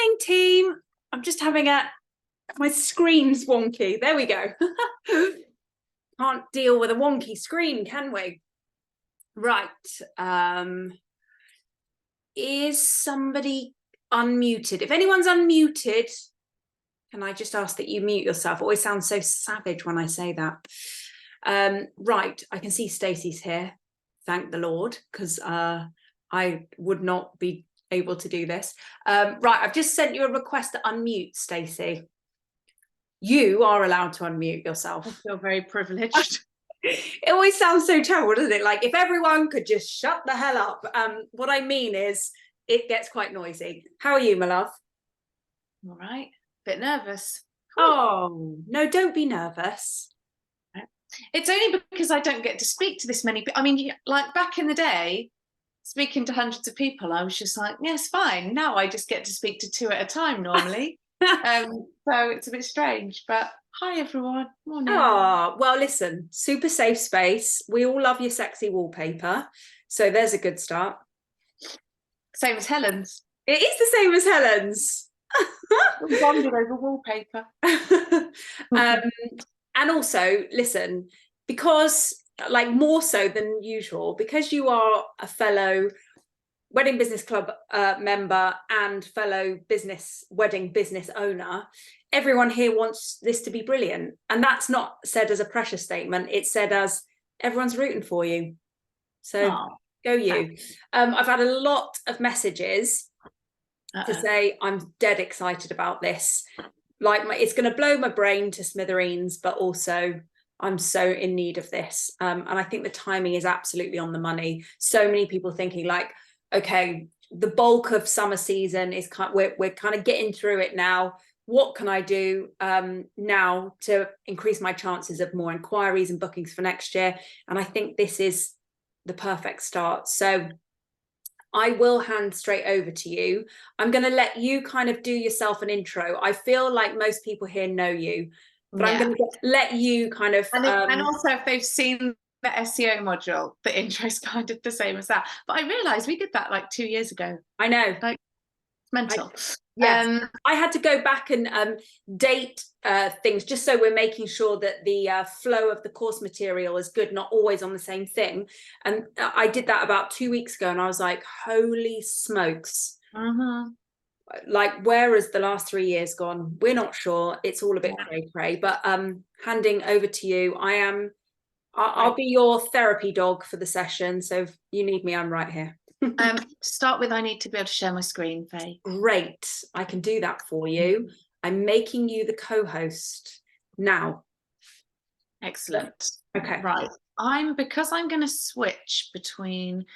Morning, team. I'm just having my screen's wonky. There we go. Can't deal with a wonky screen, can we? Right. Is somebody unmuted? If anyone's unmuted, can I just ask that you mute yourself? It always sounds so savage when I say that. Right. I can see Stacey's here. Thank the Lord, because I would not be able to do this. Right, I've just sent you a request to unmute, Stacey. You are allowed to unmute yourself. I feel very privileged. It always sounds so terrible, doesn't it? Like if everyone could just shut the hell up. What I mean is it gets quite noisy. How are you, my love? All right, bit nervous. Oh, no, don't be nervous. It's only because I don't get to speak to this many people. I mean, like back in the day, speaking to hundreds of people, I was just like, yes, fine. Now I just get to speak to 2 at a time normally. So it's a bit strange, but hi everyone. Morning. Oh, well, listen, super safe space. We all love your sexy wallpaper. So there's a good start. Same as Helen's. It is the same as Helen's. We bonded over wallpaper. And also, listen, because like more so than usual, because you are a fellow Wedding Business Club member and fellow wedding business owner, everyone here wants this to be brilliant. And that's not said as a pressure statement. It's said as everyone's rooting for you. So go you. I've had a lot of messages to say I'm dead excited about this. Like it's going to blow my brain to smithereens, but also I'm so in need of this. And I think the timing is absolutely on the money. So many people thinking like, okay, the bulk of summer season is we're kind of getting through it now. What can I do now to increase my chances of more inquiries and bookings for next year? And I think this is the perfect start. So I will hand straight over to you. I'm going to let you kind of do yourself an intro. I feel like most people here know you, but I'm going to let you kind of... And also if they've seen the SEO module, the intro's kind of the same as that. But I realised we did that like 2 years ago. I know. Like, mental. I had to go back and date things just so we're making sure that the flow of the course material is good, not always on the same thing. And I did that about 2 weeks ago and I was like, holy smokes. Like, where has the last 3 years gone? We're not sure. It's all a bit cray-cray, but handing over to you. I'll be your therapy dog for the session. So if you need me, I'm right here. To start with, I need to be able to share my screen, Faye. Great, I can do that for you. I'm making you the co-host now. Excellent. Okay. Right. Because I'm going to switch between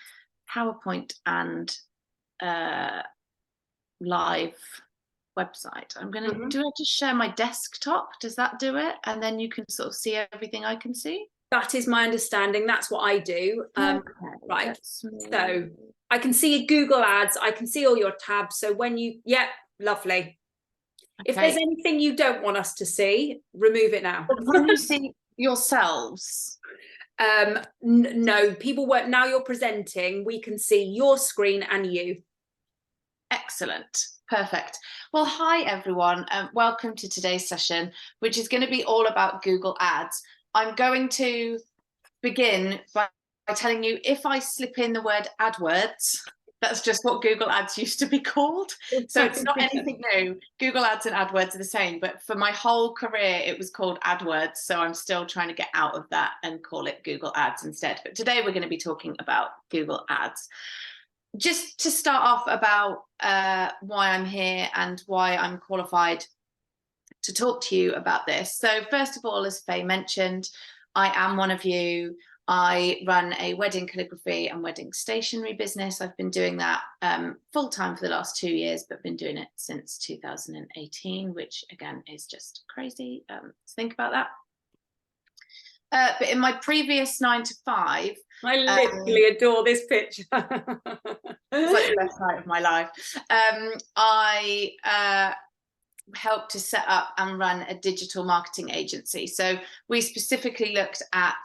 PowerPoint and live website. I'm going to do it to share my desktop. Does that do it? And then you can sort of see everything I can see. That is my understanding. That's what I do. Right. So I can see Google Ads. I can see all your tabs. So when you, lovely. Okay. If there's anything you don't want us to see, remove it now. Can you see yourselves? No, people won't. Now you're presenting, we can see your screen and you. Excellent. Perfect. Well, hi everyone, and welcome to today's session, which is going to be all about Google Ads. I'm going to begin by telling you, if I slip in the word AdWords, that's just what Google Ads used to be called. So it's not anything new. Google Ads and AdWords are the same, but for my whole career, it was called AdWords. So I'm still trying to get out of that and call it Google Ads instead. But today we're going to be talking about Google Ads. Just to start off about why I'm here and why I'm qualified to talk to you about this. So first of all, as Faye mentioned, I am one of you. I run a wedding calligraphy and wedding stationery business. I've been doing that full-time for the last 2 years, but been doing it since 2018, which again is just crazy to think about that. But in my previous 9 to 5, I literally adore this picture. It's like the best night of my life. I helped to set up and run a digital marketing agency. So we specifically looked at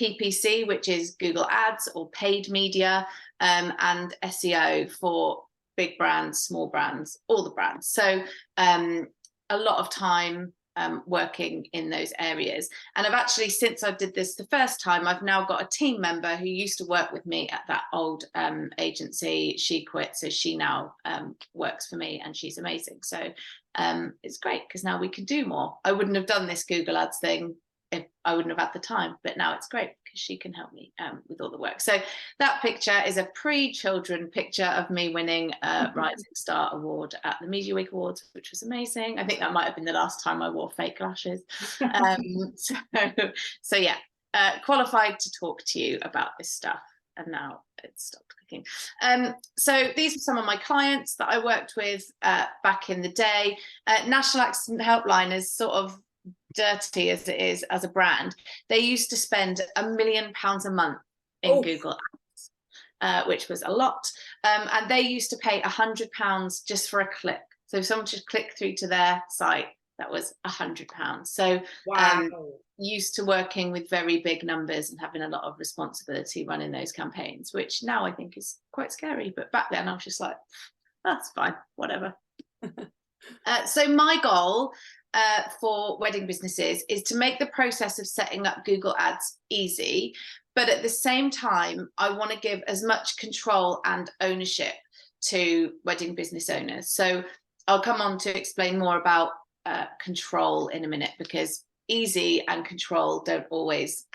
PPC, which is Google Ads or paid media, and SEO for big brands, small brands, all the brands. So a lot of time working in those areas. And I've actually, since I did this the first time, I've now got a team member who used to work with me at that old agency. She quit, so she now works for me, and she's amazing. So it's great because now we can do more. I wouldn't have done this Google Ads thing if I wouldn't have had the time, but now it's great because she can help me with all the work. So that picture is a pre-children picture of me winning a Rising Star Award at the Media Week Awards, which was amazing. I think that might have been the last time I wore fake lashes. So yeah, qualified to talk to you about this stuff. And now it's stopped clicking. So these are some of my clients that I worked with back in the day. National Accident Helpline is sort of dirty as it is as a brand. They used to spend £1 million a month in Google Ads, which was a lot. And they used to pay £100 just for a click. So if someone just clicked through to their site, that was £100. So used to working with very big numbers and having a lot of responsibility running those campaigns, which now I think is quite scary. But back then I was just like, that's fine, whatever. So my goal for wedding businesses is to make the process of setting up Google Ads easy, but at the same time, I want to give as much control and ownership to wedding business owners. So I'll come on to explain more about control in a minute, because easy and control don't always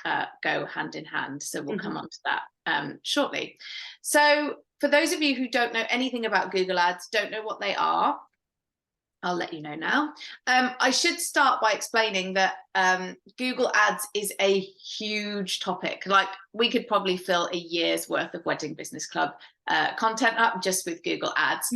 go hand in hand. So we'll come on to that shortly. So for those of you who don't know anything about Google Ads, don't know what they are, I'll let you know now. I should start by explaining that Google Ads is a huge topic. Like, we could probably fill a year's worth of Wedding Business Club content up just with Google Ads.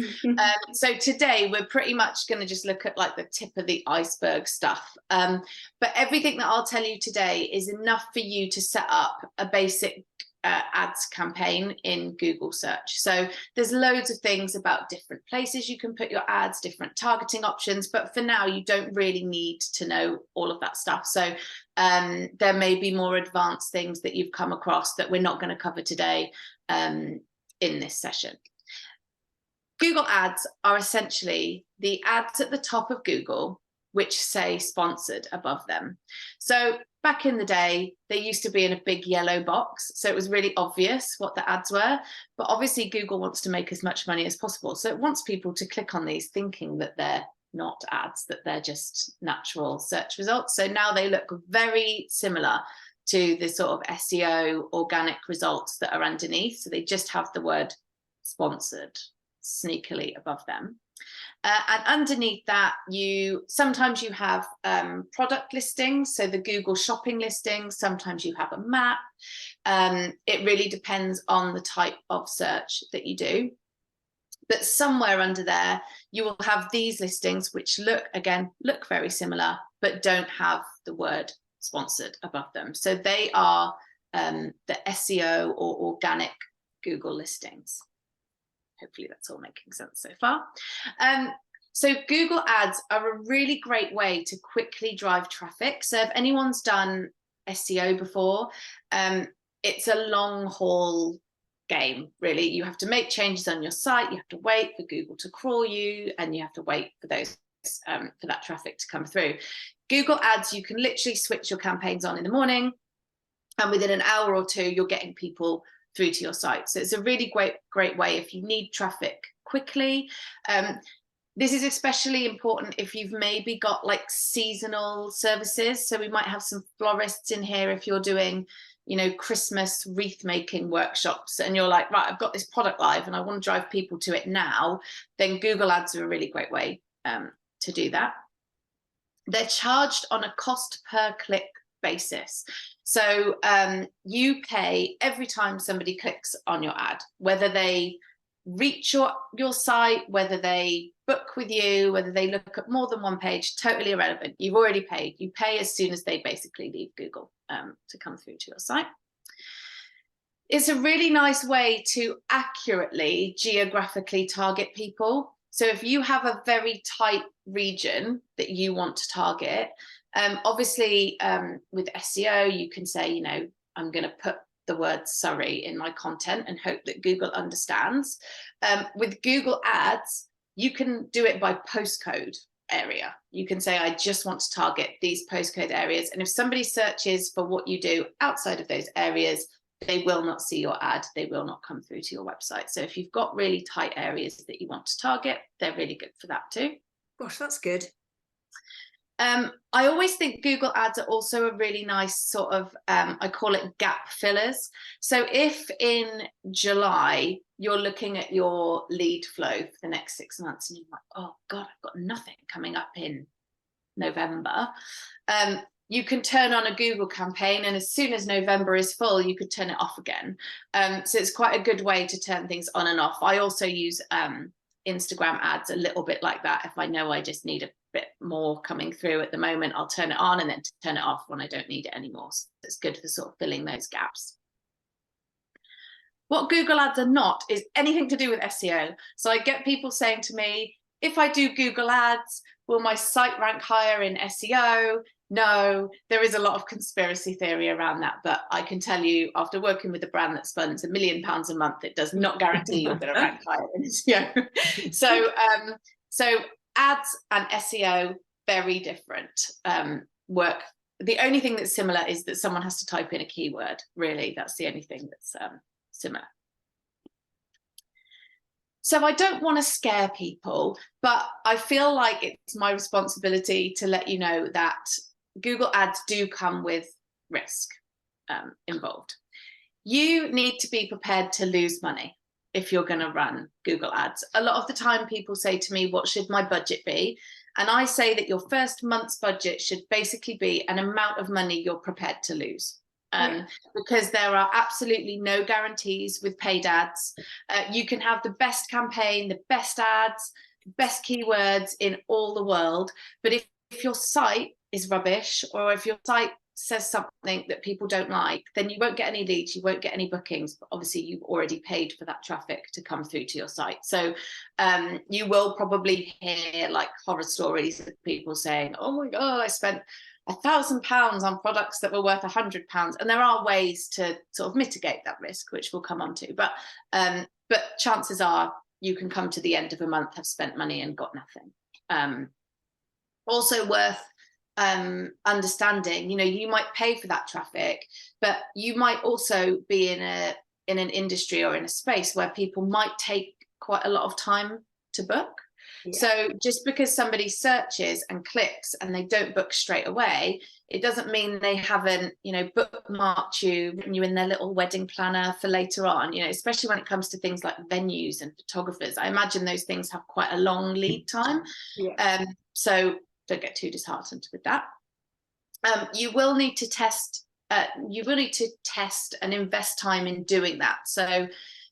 So today we're pretty much going to just look at like the tip of the iceberg stuff. But everything that I'll tell you today is enough for you to set up a basic ads campaign in Google search. So there's loads of things about different places you can put your ads, different targeting options, but for now you don't really need to know all of that stuff. So there may be more advanced things that you've come across that we're not going to cover today in this session. Google Ads are essentially the ads at the top of Google which say sponsored above them. So back in the day, they used to be in a big yellow box, so it was really obvious what the ads were. But obviously Google wants to make as much money as possible, so it wants people to click on these thinking that they're not ads, that they're just natural search results. So now they look very similar to the sort of SEO organic results that are underneath. So they just have the word sponsored sneakily above them. And underneath that, sometimes you have product listings, so the Google shopping listings, sometimes you have a map. It really depends on the type of search that you do. But somewhere under there, you will have these listings, which look very similar, but don't have the word sponsored above them. So they are the SEO or organic Google listings. Hopefully that's all making sense so far. So Google Ads are a really great way to quickly drive traffic. So if anyone's done SEO before, it's a long haul game, really. You have to make changes on your site, you have to wait for Google to crawl you, and you have to wait for those for that traffic to come through. Google Ads, you can literally switch your campaigns on in the morning, and within an hour or two, you're getting people through to your site. So it's a really great way if you need traffic quickly. This is especially important if you've maybe got like seasonal services. So we might have some florists in here if you're doing, Christmas wreath making workshops, and you're like, right, I've got this product live and I want to drive people to it now. Then Google Ads are a really great way to do that. They're charged on a cost per click basis. So you pay every time somebody clicks on your ad, whether they reach your site, whether they book with you, whether they look at more than one page, totally irrelevant. You've already paid. You pay as soon as they basically leave Google to come through to your site. It's a really nice way to accurately geographically target people. So if you have a very tight region that you want to target, obviously with SEO, you can say, I'm going to put the word Surrey in my content and hope that Google understands. With Google Ads, you can do it by postcode area. You can say, I just want to target these postcode areas. And if somebody searches for what you do outside of those areas, they will not see your ad. They will not come through to your website. So if you've got really tight areas that you want to target, they're really good for that too. Gosh, that's good. I always think Google Ads are also a really nice sort of, I call it gap fillers. So if in July, you're looking at your lead flow for the next 6 months and you're like, oh God, I've got nothing coming up in November. You can turn on a Google campaign, and as soon as November is full, you could turn it off again. So it's quite a good way to turn things on and off. I also use Instagram ads a little bit like that. If I know I just need a bit more coming through at the moment, I'll turn it on and then turn it off when I don't need it anymore. So it's good for sort of filling those gaps. What Google Ads are not is anything to do with SEO. So I get people saying to me, if I do Google Ads, will my site rank higher in SEO? No, there is a lot of conspiracy theory around that, but I can tell you, after working with a brand that spends £1 million a month, it does not guarantee you're going to rank higher in SEO. So ads and SEO, very different work. The only thing that's similar is that someone has to type in a keyword. Really, that's the only thing that's similar. So I don't want to scare people, but I feel like it's my responsibility to let you know that Google Ads do come with risk involved. You need to be prepared to lose money if you're going to run Google Ads. A lot of the time people say to me, what should my budget be? And I say that your first month's budget should basically be an amount of money you're prepared to lose. Because there are absolutely no guarantees with paid ads. You can have the best campaign, the best ads, best keywords in all the world. But if your site is rubbish, or if your site says something that people don't like, then you won't get any leads, you won't get any bookings. But obviously you've already paid for that traffic to come through to your site. So you will probably hear like horror stories of people saying, oh my God, I spent £1,000 on products that were worth £100, and there are ways to sort of mitigate that risk, which we'll come on to. But chances are you can come to the end of a month, have spent money and got nothing. Also worth understanding, you might pay for that traffic, but you might also be in an industry or in a space where people might take quite a lot of time to book. Yeah. So just because somebody searches and clicks and they don't book straight away, it doesn't mean they haven't, bookmarked you, written you in their little wedding planner for later on, especially when it comes to things like venues and photographers. I imagine those things have quite a long lead time. Yeah. So don't get too disheartened with that. You will need to test and invest time in doing that. So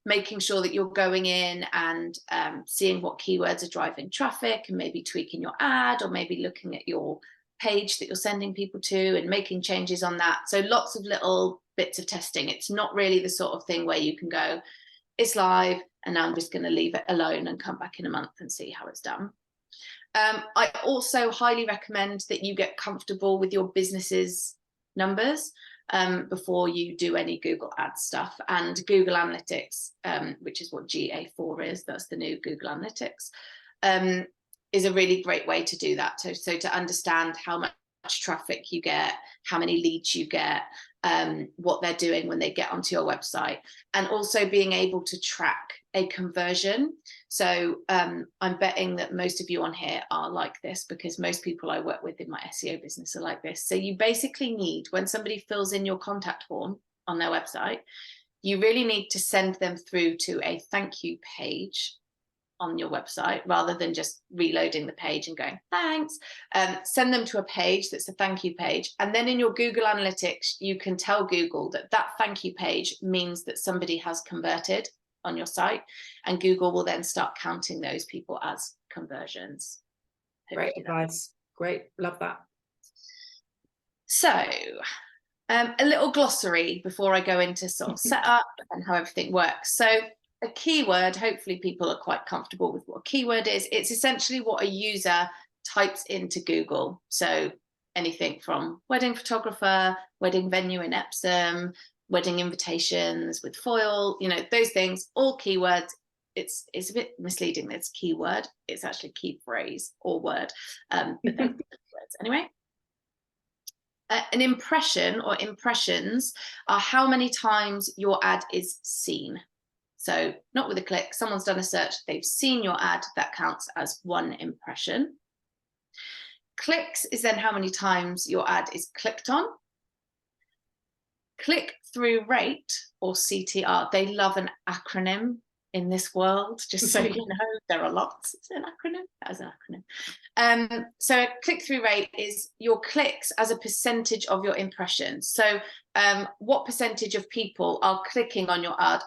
making sure that you're going in and seeing what keywords are driving traffic and maybe tweaking your ad, or maybe looking at your page that you're sending people to and making changes on that. So lots of little bits of testing. It's not really the sort of thing where you can go, it's live and now I'm just going to leave it alone and come back in a month and see how it's done. I also highly recommend that you get comfortable with your business's numbers before you do any Google Ads stuff. And Google Analytics, which is what GA4 is, that's the new Google Analytics, is a really great way to do that. So to understand how much traffic you get, how many leads you get, what they're doing when they get onto your website, and also being able to track a conversion. So I'm betting that most of you on here are like this, because most people I work with in my SEO business are like this. So you basically need, when somebody fills in your contact form on their website, you really need to send them through to a thank you page on your website, rather than just reloading the page and going thanks. Send them to a page that's a thank you page, and then in your Google Analytics you can tell Google that that thank you page means that somebody has converted on your site, and Google will then start counting those people as conversions. Great advice. Great, love that. So a little glossary before I go into sort of setup and how everything works. So a keyword, hopefully people are quite comfortable with what a keyword is. It's essentially what a user types into Google. So anything from wedding photographer, wedding venue in Epsom, wedding invitations with foil, you know, those things, all keywords. It's a bit misleading. It's keyword. It's actually key phrase or word, but they're words anyway. An impression or impressions are how many times your ad is seen. So not with a click, someone's done a search, they've seen your ad, that counts as one impression. Clicks is then how many times your ad is clicked on. Click-through rate, or CTR, they love an acronym in this world, just so you know, there are lots. It's an acronym, that is an acronym. So a click-through rate is your clicks as a percentage of your impressions. So what percentage of people are clicking on your ad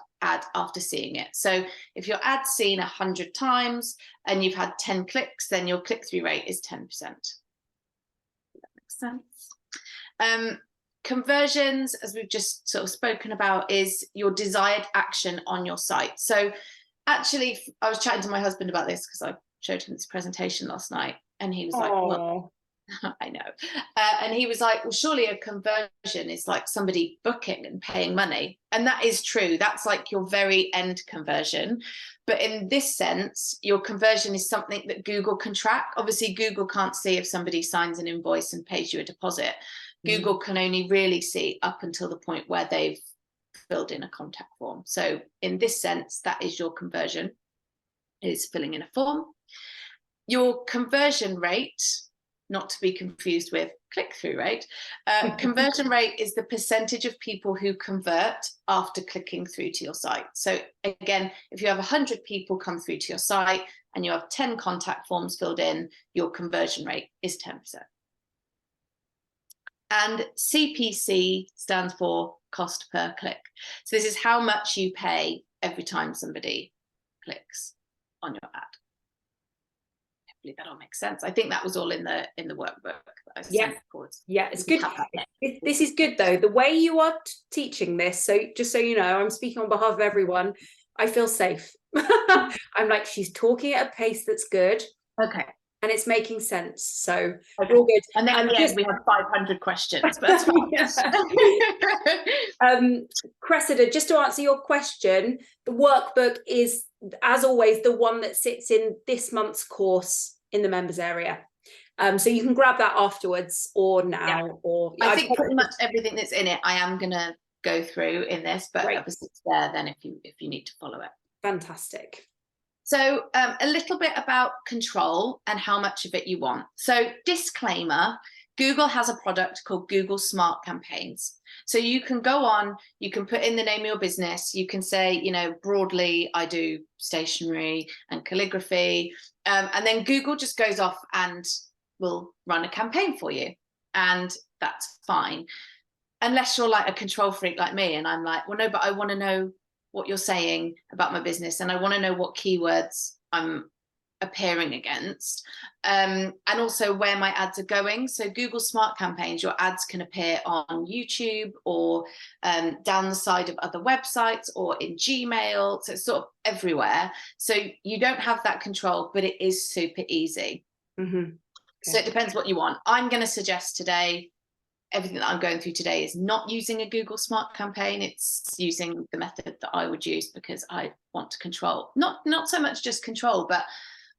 after seeing it? So if your ad's seen 100 times and you've had 10 clicks, then your click-through rate is 10%. That makes sense. Conversions, as we've just sort of spoken about, is your desired action on your site. So actually, I was chatting to my husband about this because I showed him this presentation last night, and he was like, well, I know. And he was like, well, surely a conversion is like somebody booking and paying money. And that is true. That's like your very end conversion. But in this sense, your conversion is something that Google can track. Obviously, Google can't see if somebody signs an invoice and pays you a deposit. Google can only really see up until the point where they've filled in a contact form. So in this sense, that is your conversion, is filling in a form. Your conversion rate, not to be confused with click-through rate, conversion rate is the percentage of people who convert after clicking through to your site. So again, if you have 100 people come through to your site and you have 10 contact forms filled in, your conversion rate is 10%. And CPC stands for cost per click. So this is how much you pay every time somebody clicks on your ad. Hopefully that all makes sense. I think that was all in the workbook that I sent forwards. Yeah, it's good. This is good though. The way you are teaching this, so just so you know, I'm speaking on behalf of everyone. I feel safe. I'm like, she's talking at a pace that's good. Okay. And it's making sense. So we're all good. And then at the end, we have 500 questions. But that's fine. Cressida, just to answer your question, the workbook is, as always, the one that sits in this month's course in the members area. So you can grab that afterwards or now. Or I think pretty much everything that's in it, I am going to go through in this, but obviously it's there then if you need to follow it. Fantastic. So a little bit about control and how much of it you want. So disclaimer, Google has a product called Google Smart Campaigns. So you can go on, you can put in the name of your business, you can say, you know, broadly, I do stationery and calligraphy, and then Google just goes off and will run a campaign for you. And that's fine. Unless you're like a control freak like me, and I'm like, well, no, but I want to know what you're saying about my business, and I want to know what keywords I'm appearing against, and also where my ads are going. So Google Smart Campaigns, your ads can appear on YouTube or down the side of other websites or in Gmail, so it's sort of everywhere. So you don't have that control, but it is super easy. So it depends what you want. I'm going to suggest today, everything that I'm going through today is not using a Google Smart Campaign. It's using the method that I would use because I want to control, not so much just control, but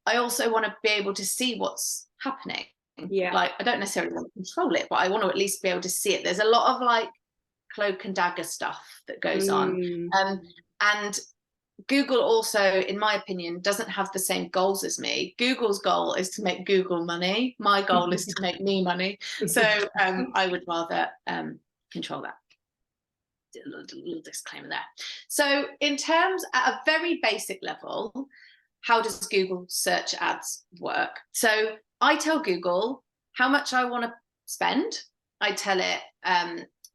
I also want to be able to see what's happening. Yeah. Like, I don't necessarily want to control it, but I want to at least be able to see it. There's a lot of like cloak and dagger stuff that goes on. And Google also, in my opinion, doesn't have the same goals as me. Google's goal is to make Google money. My goal is to make me money. So I would rather control that. A little disclaimer there. So in terms, at a very basic level, how does Google search ads work? So I tell Google how much I want to spend. I tell it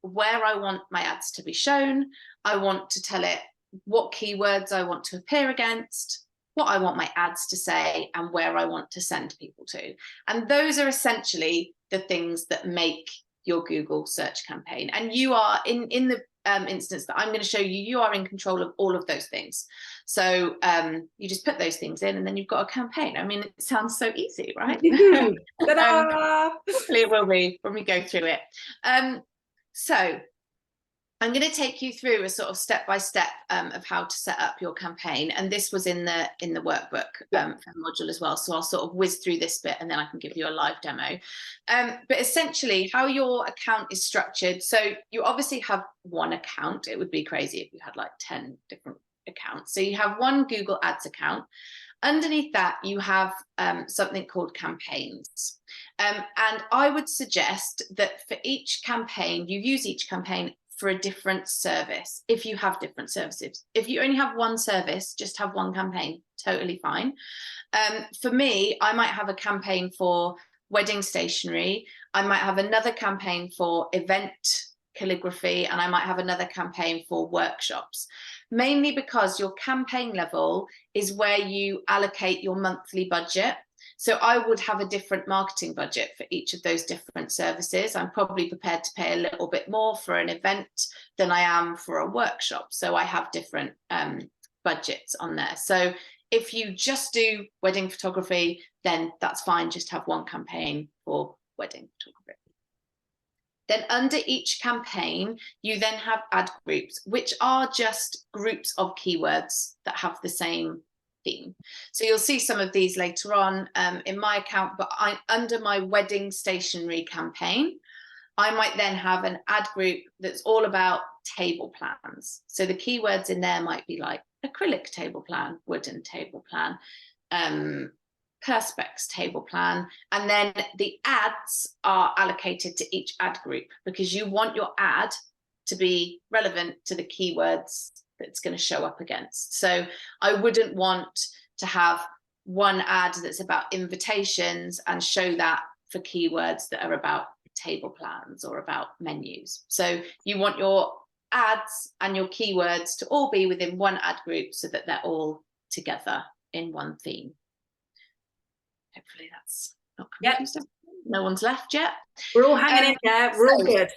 where I want my ads to be shown. I want to tell it what keywords I want to appear against, what I want my ads to say, and where I want to send people to. And those are essentially the things that make your Google search campaign. And you are, in the instance that I'm going to show you, you are in control of all of those things. So you just put those things in and then you've got a campaign. I mean, it sounds so easy, right? Hopefully it will be when we go through it. So I'm going to take you through a sort of step-by-step of how to set up your campaign, and this was in the workbook module as well. So I'll sort of whiz through this bit, and then I can give you a live demo. But essentially, how your account is structured. So you obviously have one account. It would be crazy if you had like 10 different accounts. So you have one Google Ads account. Underneath that, you have something called campaigns. And I would suggest that for each campaign, you use each campaign for a different service, if you have different services. If you only have one service, just have one campaign, totally fine. For me, I might have a campaign for wedding stationery, I might have another campaign for event calligraphy, and I might have another campaign for workshops, mainly because your campaign level is where you allocate your monthly budget. So I would have a different marketing budget for each of those different services. I'm probably prepared to pay a little bit more for an event than I am for a workshop. So I have different budgets on there. So if you just do wedding photography, then that's fine. Just have one campaign for wedding photography. Then under each campaign, you then have ad groups, which are just groups of keywords that have the same theme. So you'll see some of these later on in my account, but under my wedding stationery campaign, I might then have an ad group that's all about table plans. So the keywords in there might be like acrylic table plan, wooden table plan, perspex table plan, and then the ads are allocated to each ad group because you want your ad to be relevant to the keywords that's going to show up against. So I wouldn't want to have one ad that's about invitations and show that for keywords that are about table plans or about menus. So you want your ads and your keywords to all be within one ad group so that they're all together in one theme. Hopefully that's not confused. Yep. No one's left yet. We're all hanging in there. We're all good.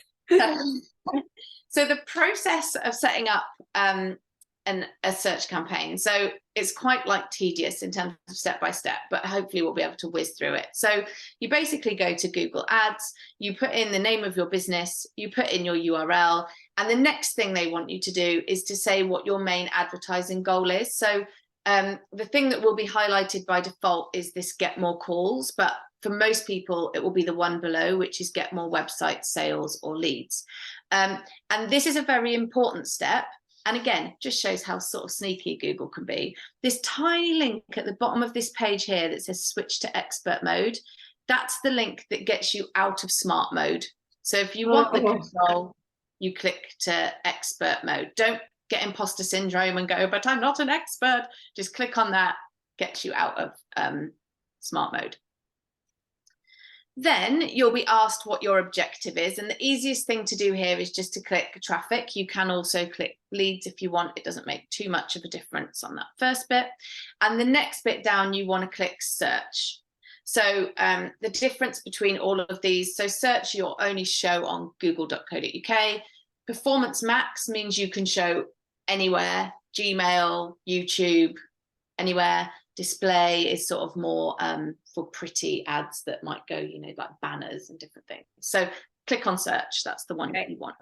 So the process of setting up a search campaign, so it's quite like tedious in terms of step by step, but hopefully we'll be able to whiz through it. So you basically go to Google Ads, you put in the name of your business, you put in your URL, and the next thing they want you to do is to say what your main advertising goal is. So the thing that will be highlighted by default is this get more calls, but for most people it will be the one below, which is get more website sales or leads. And this is a very important step. And again, just shows how sort of sneaky Google can be. This tiny link at the bottom of this page here that says switch to expert mode, that's the link that gets you out of smart mode. So if you want the control, you click to expert mode. Don't get imposter syndrome and go, but I'm not an expert. Just click on that, gets you out of smart mode. Then you'll be asked what your objective is. And the easiest thing to do here is just to click traffic. You can also click leads if you want. It doesn't make too much of a difference on that first bit. And the next bit down, you want to click search. So the difference between all of these, so search you'll only show on google.co.uk. Performance max means you can show anywhere, Gmail, YouTube, anywhere. Display is sort of more for pretty ads that might go, you know, like banners and different things. So click on search, that's the one that you want.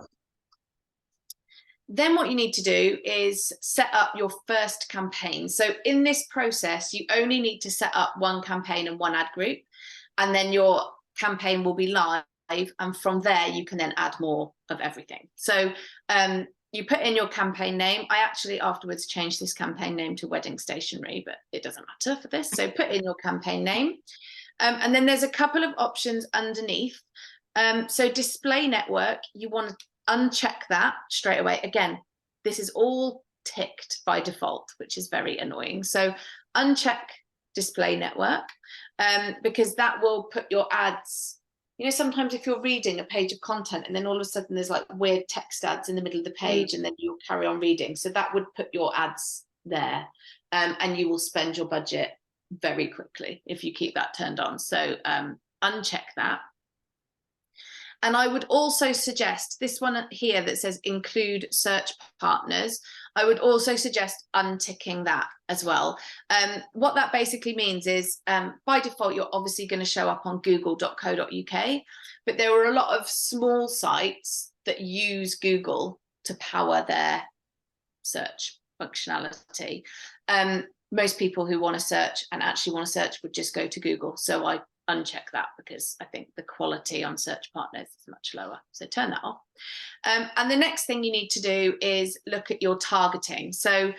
Then what you need to do is set up your first campaign. So in this process, you only need to set up one campaign and one ad group, and then your campaign will be live. And from there, you can then add more of everything. So you put in your campaign name. I actually afterwards changed this campaign name to wedding stationery, but it doesn't matter for this. So put in your campaign name. And then there's a couple of options underneath. So display network, you want to uncheck that straight away. Again, this is all ticked by default, which is very annoying. So uncheck display network because that will put your ads. You know, sometimes if you're reading a page of content and then all of a sudden there's like weird text ads in the middle of the page and then you'll carry on reading. So that would put your ads there and you will spend your budget very quickly if you keep that turned on. So uncheck that. And I would also suggest this one here that says include search partners. I would also suggest unticking that as well. What that basically means is by default, you're obviously going to show up on google.co.uk, but there are a lot of small sites that use Google to power their search functionality. Most people who want to search and actually want to search would just go to Google. So I uncheck that because I think the quality on search partners is much lower. So turn that off. And the next thing you need to do is look at your targeting. So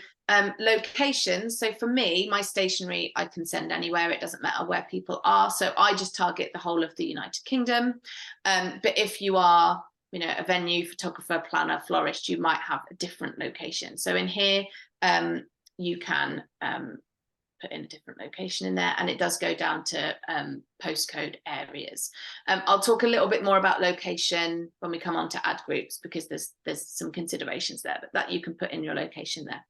locations. So for me, my stationery, I can send anywhere. It doesn't matter where people are. So I just target the whole of the United Kingdom. But if you are, you know, a venue, photographer, planner, florist, you might have a different location. So in here, you can put in a different location in there, and it does go down to postcode areas. I'll talk a little bit more about location when we come on to ad groups, because there's some considerations there, but that you can put in your location there.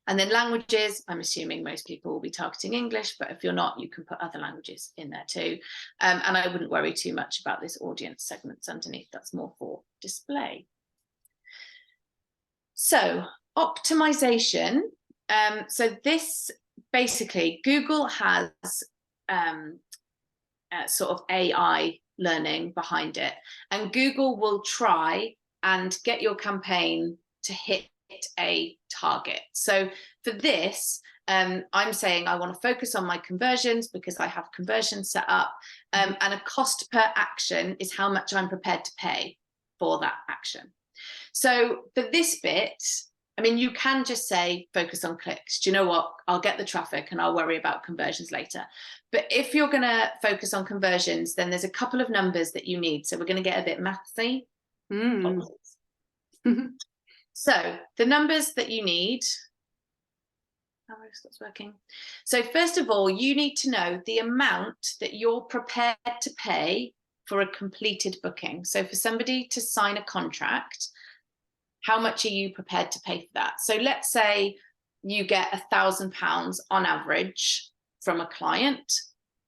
And then languages, I'm assuming most people will be targeting English, but if you're not, you can put other languages in there too. And I wouldn't worry too much about this audience segments underneath. That's more for display. So optimization. So this basically, Google has sort of AI learning behind it, and Google will try and get your campaign to hit a target. So for this, I'm saying I want to focus on my conversions because I have conversions set up, and a cost per action is how much I'm prepared to pay for that action. So for this bit, I mean, you can just say focus on clicks. Do you know what? I'll get the traffic and I'll worry about conversions later. But if you're going to focus on conversions, then there's a couple of numbers that you need. So we're going to get a bit mathsy. So the numbers that you need. Oh, that's working. So first of all, you need to know the amount that you're prepared to pay for a completed booking. So for somebody to sign a contract, how much are you prepared to pay for that? So let's say you get £1,000 on average from a client.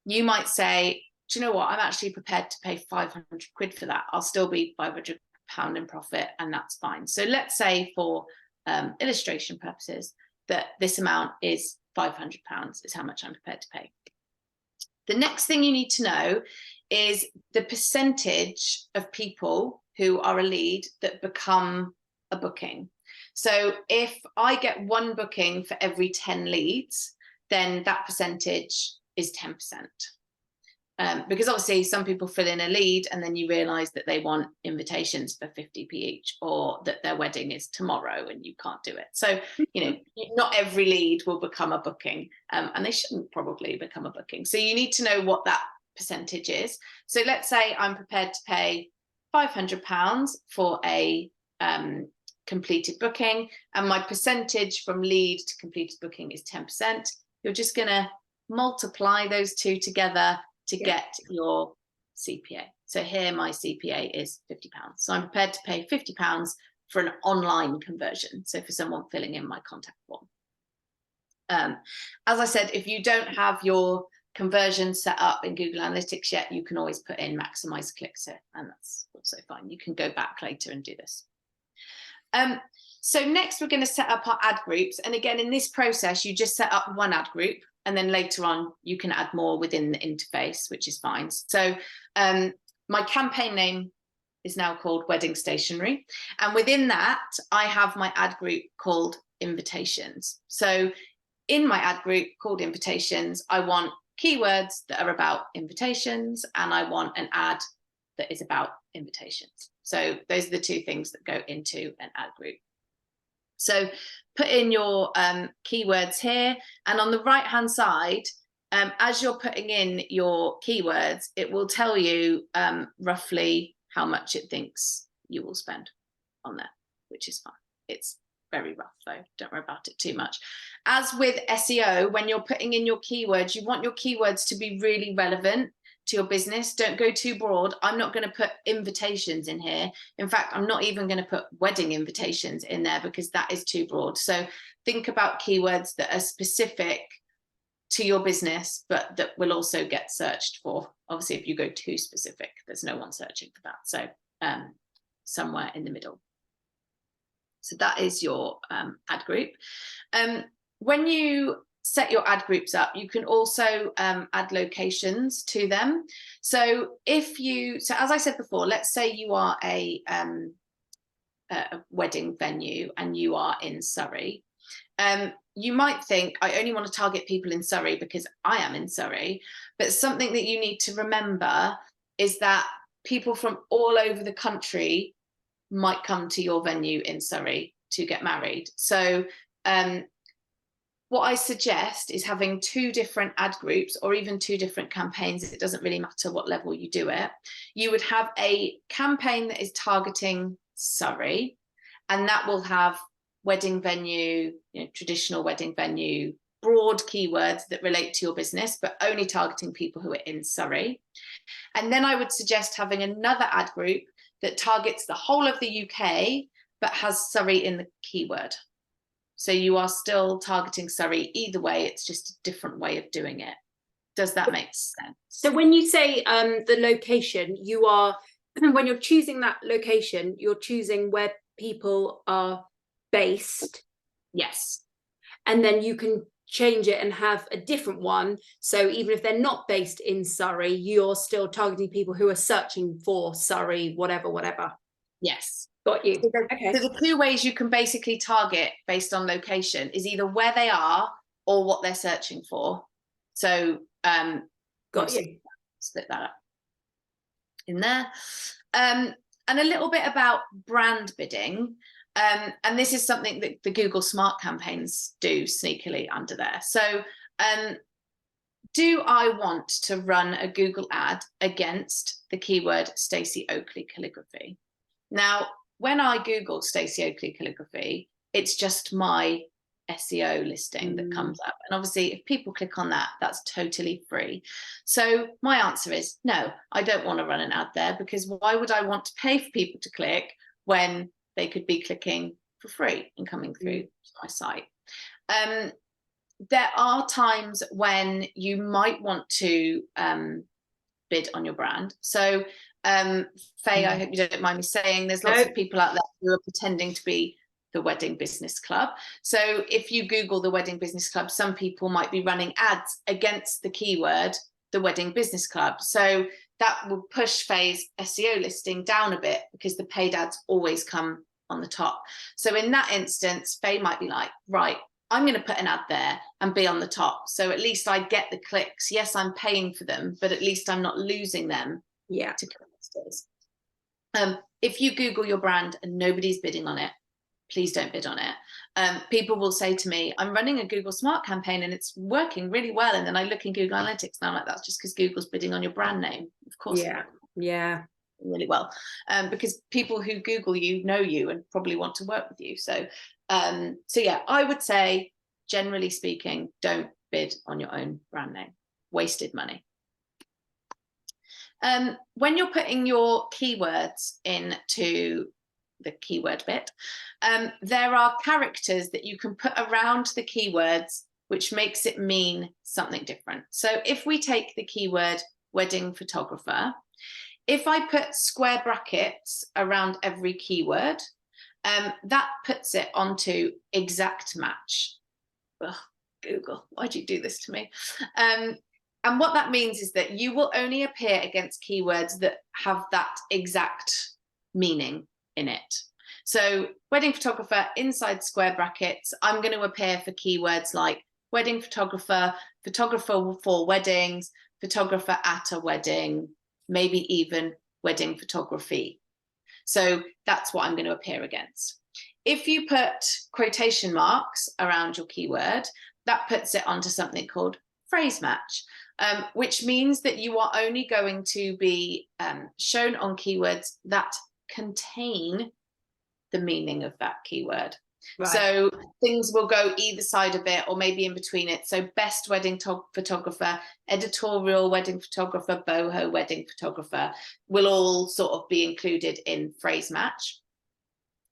You might say, do you know what? I'm actually prepared to pay 500 quid for that. I'll still be £500 in profit, and that's fine. So let's say for illustration purposes that this amount is £500 is how much I'm prepared to pay. The next thing you need to know is the percentage of people who are a lead that become a booking. So if I get one booking for every 10 leads, then that percentage is 10%. Because obviously some people fill in a lead and then you realize that they want invitations for 50p each, or that their wedding is tomorrow and you can't do it. So, you know, not every lead will become a booking, and they shouldn't probably become a booking. So you need to know what that percentage is. So let's say I'm prepared to pay £500 for a completed booking, and my percentage from lead to completed booking is 10%. You're just going to multiply those two together to get your CPA. So here my CPA is £50. So I'm prepared to pay £50 for an online conversion. So for someone filling in my contact form. As I said, if you don't have your conversion set up in Google Analytics yet, you can always put in maximize clicks here, and that's also fine. You can go back later and do this. So next we're going to set up our ad groups. And again, in this process, you just set up one ad group, and then later on you can add more within the interface, which is fine. So my campaign name is now called Wedding Stationery. And within that, I have my ad group called Invitations. So in my ad group called Invitations, I want keywords that are about invitations, and I want an ad that is about invitations. So those are the two things that go into an ad group. So put in your keywords here, and on the right hand side, as you're putting in your keywords, it will tell you roughly how much it thinks you will spend on there, which is fine. It's very rough though, don't worry about it too much. As with SEO, when you're putting in your keywords, you want your keywords to be really relevant to your business. Don't go too broad. I'm not going to put invitations in here. In fact, I'm not even going to put wedding invitations in there because that is too broad. So think about keywords that are specific to your business, but that will also get searched for. Obviously, if you go too specific, there's no one searching for that. So somewhere in the middle. So that is your ad group. When you set your ad groups up, you can also add locations to them. So if you, so as I said before, let's say you are a a wedding venue and you are in Surrey, you might think, I only want to target people in Surrey because I am in Surrey. But something that you need to remember is that people from all over the country might come to your venue in Surrey to get married. So what I suggest is having 2 different ad groups or even 2 different campaigns. It doesn't really matter what level you do it. You would have a campaign that is targeting Surrey, and that will have wedding venue, traditional wedding venue, broad keywords that relate to your business, but only targeting people who are in Surrey. And then I would suggest having another ad group that targets the whole of the UK, but has Surrey in the keyword. So you are still targeting Surrey either way, it's just a different way of doing it. Does that make sense? So when you say the location, you are, when you're choosing that location, you're choosing where people are based. Yes. And then you can change it and have a different one. So even if they're not based in Surrey, you're still targeting people who are searching for Surrey, whatever. Yes. Got you. So Okay. So the 2 ways you can basically target based on location is either where they are or what they're searching for. So Got you. Split that up in there. And a little bit about brand bidding. And this is something that the Google Smart campaigns do sneakily under there. So do I want to run a Google ad against the keyword Stacey Oakley calligraphy? Now, when I Googled Stacey Oakley calligraphy, it's just my SEO listing that comes up. And obviously, if people click on that, that's totally free. So my answer is no, I don't want to run an ad there, because why would I want to pay for people to click when they could be clicking for free and coming through to my site? There are times when you might want to bid on your brand. So Faye, I hope you don't mind me saying, there's lots of people out there who are pretending to be the Wedding Business Club. So if you Google the Wedding Business Club, some people might be running ads against the keyword the Wedding Business Club. So that will push Faye's SEO listing down a bit, because the paid ads always come on the top. So in that instance, Faye might be like, right, I'm going to put an ad there and be on the top. So at least I get the clicks. Yes, I'm paying for them, but at least I'm not losing them to competitors. If you Google your brand and nobody's bidding on it, please don't bid on it. People will say to me, I'm running a Google Smart campaign and it's working really well. And then I look in Google Analytics and I'm like, that's just because Google's bidding on your brand name. Of course. Yeah. Really well. Because people who Google you know you and probably want to work with you. So yeah, I would say, generally speaking, don't bid on your own brand name. Wasted money. When you're putting your keywords into the keyword bit, there are characters that you can put around the keywords, which makes it mean something different. So if we take the keyword wedding photographer, if I put square brackets around every keyword, that puts it onto exact match. Ugh, Google, why'd you do this to me? And what that means is that you will only appear against keywords that have that exact meaning in it. So wedding photographer inside square brackets, I'm going to appear for keywords like wedding photographer, photographer for weddings, photographer at a wedding, maybe even wedding photography. So that's what I'm going to appear against. If you put quotation marks around your keyword, that puts it onto something called phrase match, which means that you are only going to be shown on keywords that contain the meaning of that keyword. Right. So things will go either side of it or maybe in between it. So best wedding photographer, editorial wedding photographer, boho wedding photographer will all sort of be included in phrase match.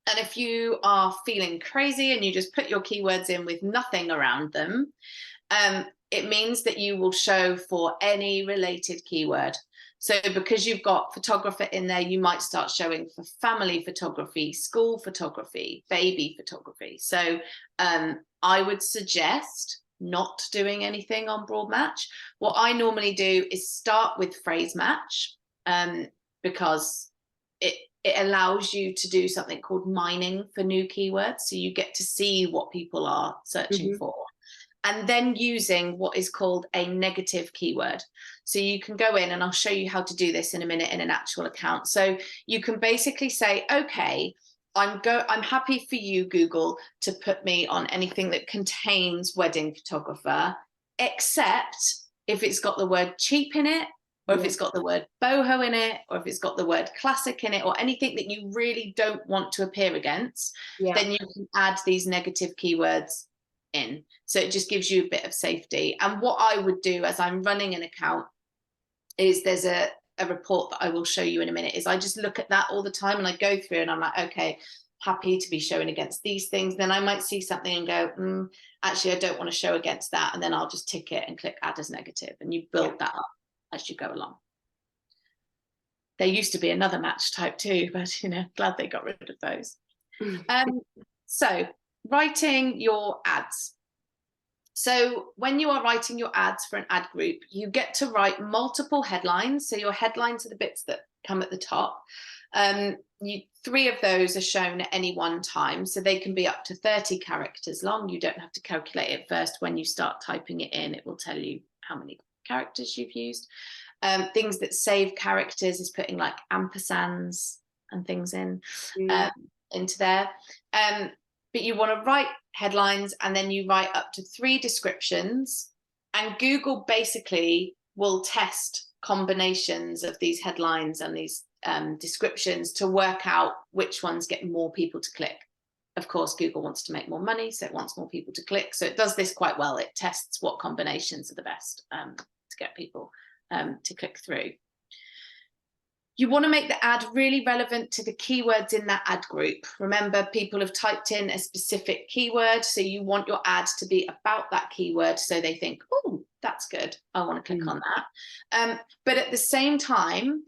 And if you are feeling crazy and you just put your keywords in with nothing around them, it means that you will show for any related keyword. So because you've got photographer in there, you might start showing for family photography, school photography, baby photography. So I would suggest not doing anything on broad match. What I normally do is start with phrase match, because it allows you to do something called mining for new keywords. So you get to see what people are searching for. And then using what is called a negative keyword. So you can go in, and I'll show you how to do this in a minute in an actual account. So you can basically say, okay, I'm happy for you, Google, to put me on anything that contains wedding photographer, except if it's got the word cheap in it, or if it's got the word boho in it, or if it's got the word classic in it, or anything that you really don't want to appear against, then you can add these negative keywords in. So it just gives you a bit of safety. And what I would do as I'm running an account is, there's a report that I will show you in a minute, is I just look at that all the time, and I go through and I'm like, okay, happy to be showing against these things. Then I might see something and go, actually, I don't want to show against that. And then I'll just tick it and click add as negative, and you build that up as you go along. There used to be another match type too, but glad they got rid of those. So writing your ads. So when you are writing your ads for an ad group, you get to write multiple headlines. So your headlines are the bits that come at the top. 3 of those are shown at any one time. So they can be up to 30 characters long. You don't have to calculate it first. When you start typing it in, it will tell you how many characters you've used. Things that save characters is putting like ampersands and things in into there. But you want to write headlines, and then you write up to 3 descriptions, and Google basically will test combinations of these headlines and these descriptions to work out which ones get more people to click. Of course, Google wants to make more money, so it wants more people to click. So it does this quite well. It tests what combinations are the best to get people to click through. You want to make the ad really relevant to the keywords in that ad group. Remember, people have typed in a specific keyword, so you want your ad to be about that keyword, so they think, oh, that's good, I want to click on that. But at the same time,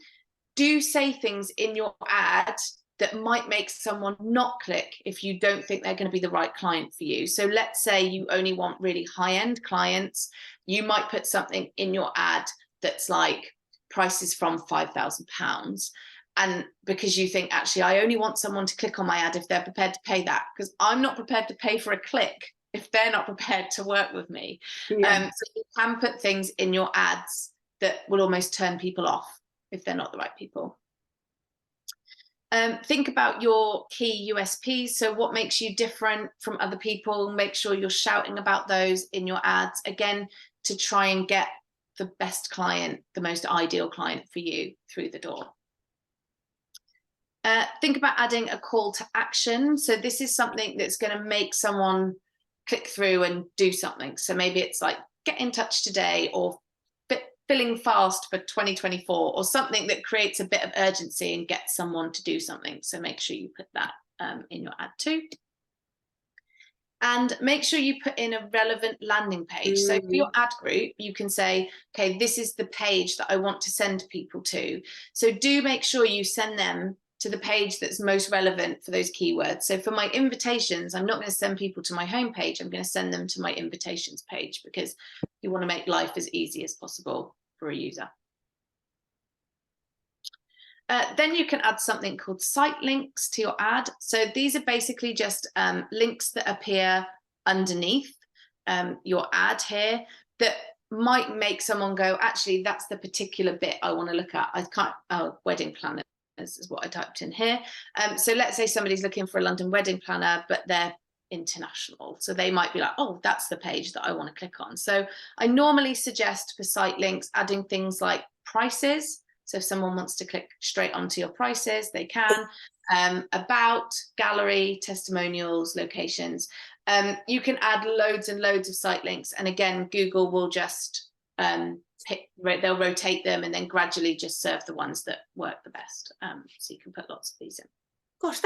do say things in your ad that might make someone not click if you don't think they're going to be the right client for you. So let's say you only want really high-end clients. You might put something in your ad that's like prices from £5,000, and because you think, actually, I only want someone to click on my ad if they're prepared to pay that, because I'm not prepared to pay for a click if they're not prepared to work with me. So you can put things in your ads that will almost turn people off if they're not the right people. Think about your key USPs. So what makes you different from other people? Make sure you're shouting about those in your ads, again, to try and get the best client, the most ideal client for you through the door. Think about adding a call to action. So this is something that's going to make someone click through and do something. So maybe it's like, get in touch today, or filling fast for 2024, or something that creates a bit of urgency and gets someone to do something. So make sure you put that in your ad too. And make sure you put in a relevant landing page. So for your ad group, you can say, okay, this is the page that I want to send people to. So do make sure you send them to the page that's most relevant for those keywords. So for my invitations, I'm not going to send people to my homepage. I'm going to send them to my invitations page, because you want to make life as easy as possible for a user. Then you can add something called site links to your ad. So these are basically just links that appear underneath your ad here that might make someone go, actually, that's the particular bit I want to look at. I can't, wedding planners is what I typed in here. So let's say somebody's looking for a London wedding planner, but they're international. So they might be like, oh, that's the page that I want to click on. So I normally suggest for site links adding things like prices. So if someone wants to click straight onto your prices, they can. About, gallery, testimonials, locations. You can add loads and loads of site links. And again, Google will just they'll rotate them and then gradually just serve the ones that work the best. So you can put lots of these in. Gosh,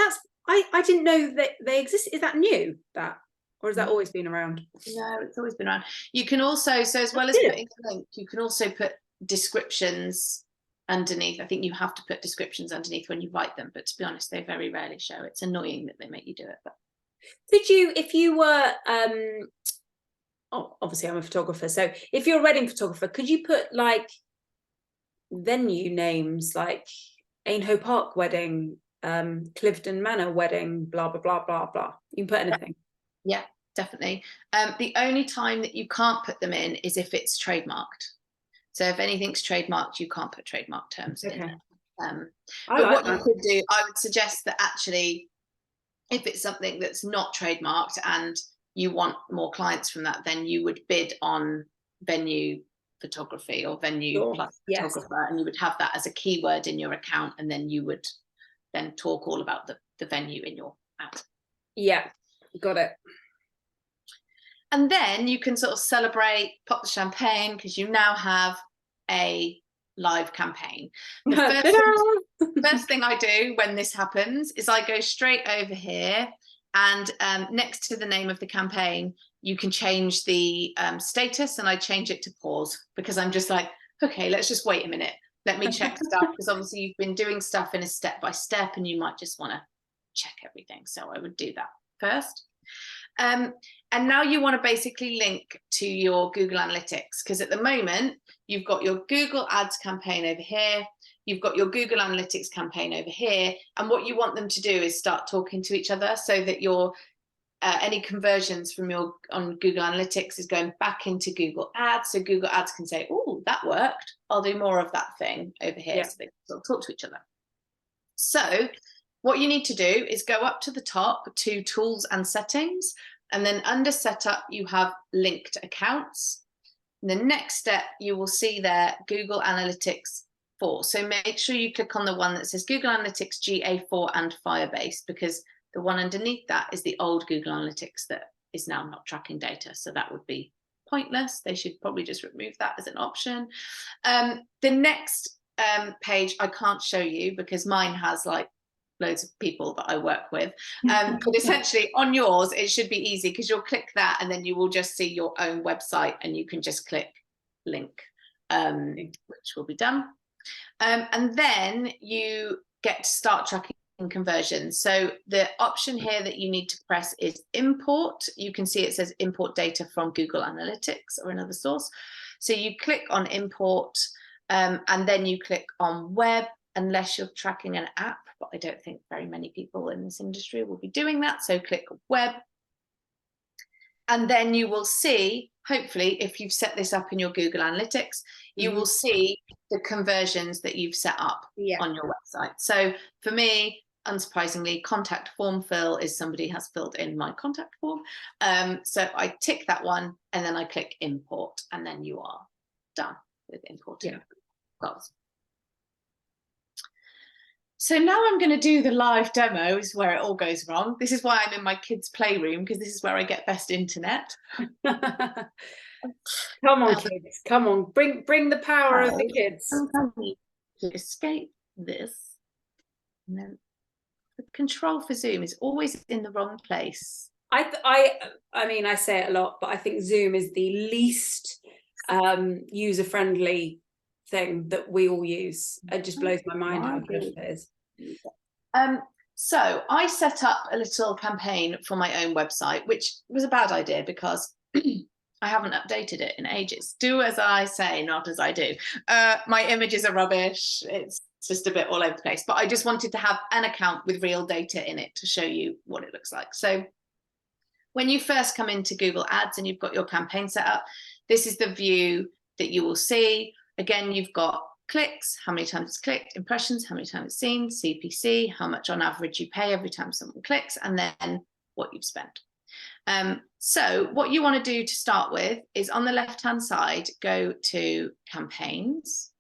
I didn't know that they exist. Is that new, or has that always been around? No, it's always been around. You can also, so as well as putting a link, you can also put descriptions underneath. I think you have to put descriptions underneath when you write them, but to be honest, they very rarely show. It's annoying that they make you do it. But could you, if you were obviously I'm a photographer, so if you're a wedding photographer, could you put like venue names like Ainhoe Park wedding Clifton Manor wedding, blah, blah, blah, blah, blah. You can put anything. Yeah, definitely. The only time that you can't put them in is if it's trademarked. So if anything's trademarked, you can't put trademark terms in it. But like what that. you could do, I would suggest that actually, if it's something that's not trademarked and you want more clients from that, then you would bid on venue photography or venue plus photographer, and you would have that as a keyword in your account, and then you would then talk all about the venue in your ad. Yeah, got it. And then you can sort of celebrate, pop the champagne, because you now have a live campaign. The first thing I do when this happens is I go straight over here, and next to the name of the campaign, you can change the status, and I change it to pause, because I'm just like, okay, let's just wait a minute. Let me check stuff, because obviously you've been doing stuff in a step-by-step and you might just want to check everything. So I would do that first. And now you want to basically link to your Google Analytics, because at the moment you've got your Google Ads campaign over here, you've got your Google Analytics campaign over here, and what you want them to do is start talking to each other, so that your any conversions from your on Google Analytics is going back into Google Ads, so Google Ads can say, oh, that worked, I'll do more of that thing over here. So they can sort of talk to each other. So what you need to do is go up to the top to Tools and Settings, and then under Setup you have Linked Accounts. And the next step, you will see there Google Analytics 4. So make sure you click on the one that says Google Analytics GA4 and Firebase, because the one underneath that is the old Google Analytics that is now not tracking data. So that would be pointless. They should probably just remove that as an option. The next page I can't show you because mine has like loads of people that I work with. But essentially on yours, it should be easy, because you'll click that and then you will just see your own website, and you can just click link, which will be done. And then you get to start tracking conversions. So the option here that you need to press is import. You can see it says import data from Google Analytics or another source. So you click on import, and then you click on web, unless you're tracking an app, but I don't think very many people in this industry will be doing that. So click web. And then you will see, hopefully, if you've set this up in your Google Analytics, you will see the conversions that you've set up on your website. So for me, unsurprisingly, contact form fill is somebody has filled in my contact form. So I tick that one, and then I click import, and then you are done with importing goals. So now I'm going to do the live demo, is where it all goes wrong. This is why I'm in my kids' playroom, because this is where I get best internet. Come on, kids, come on, bring the power of the kids. Sometimes you need to escape this, and then the control for Zoom is always in the wrong place. I mean, I say it a lot, but I think Zoom is the least user-friendly thing that we all use. It just blows my mind how good it is. So I set up a little campaign for my own website, which was a bad idea because I haven't updated it in ages. Do as I say, not as I do. My images are rubbish. It's just a bit all over the place, but I just wanted to have an account with real data in it to show you what it looks like. So when you first come into Google Ads and you've got your campaign set up, this is the view that you will see. Again, you've got clicks, how many times it's clicked, impressions, how many times it's seen, CPC, how much on average you pay every time someone clicks, and then what you've spent. So what you want to do to start with is on the left-hand side, go to campaigns,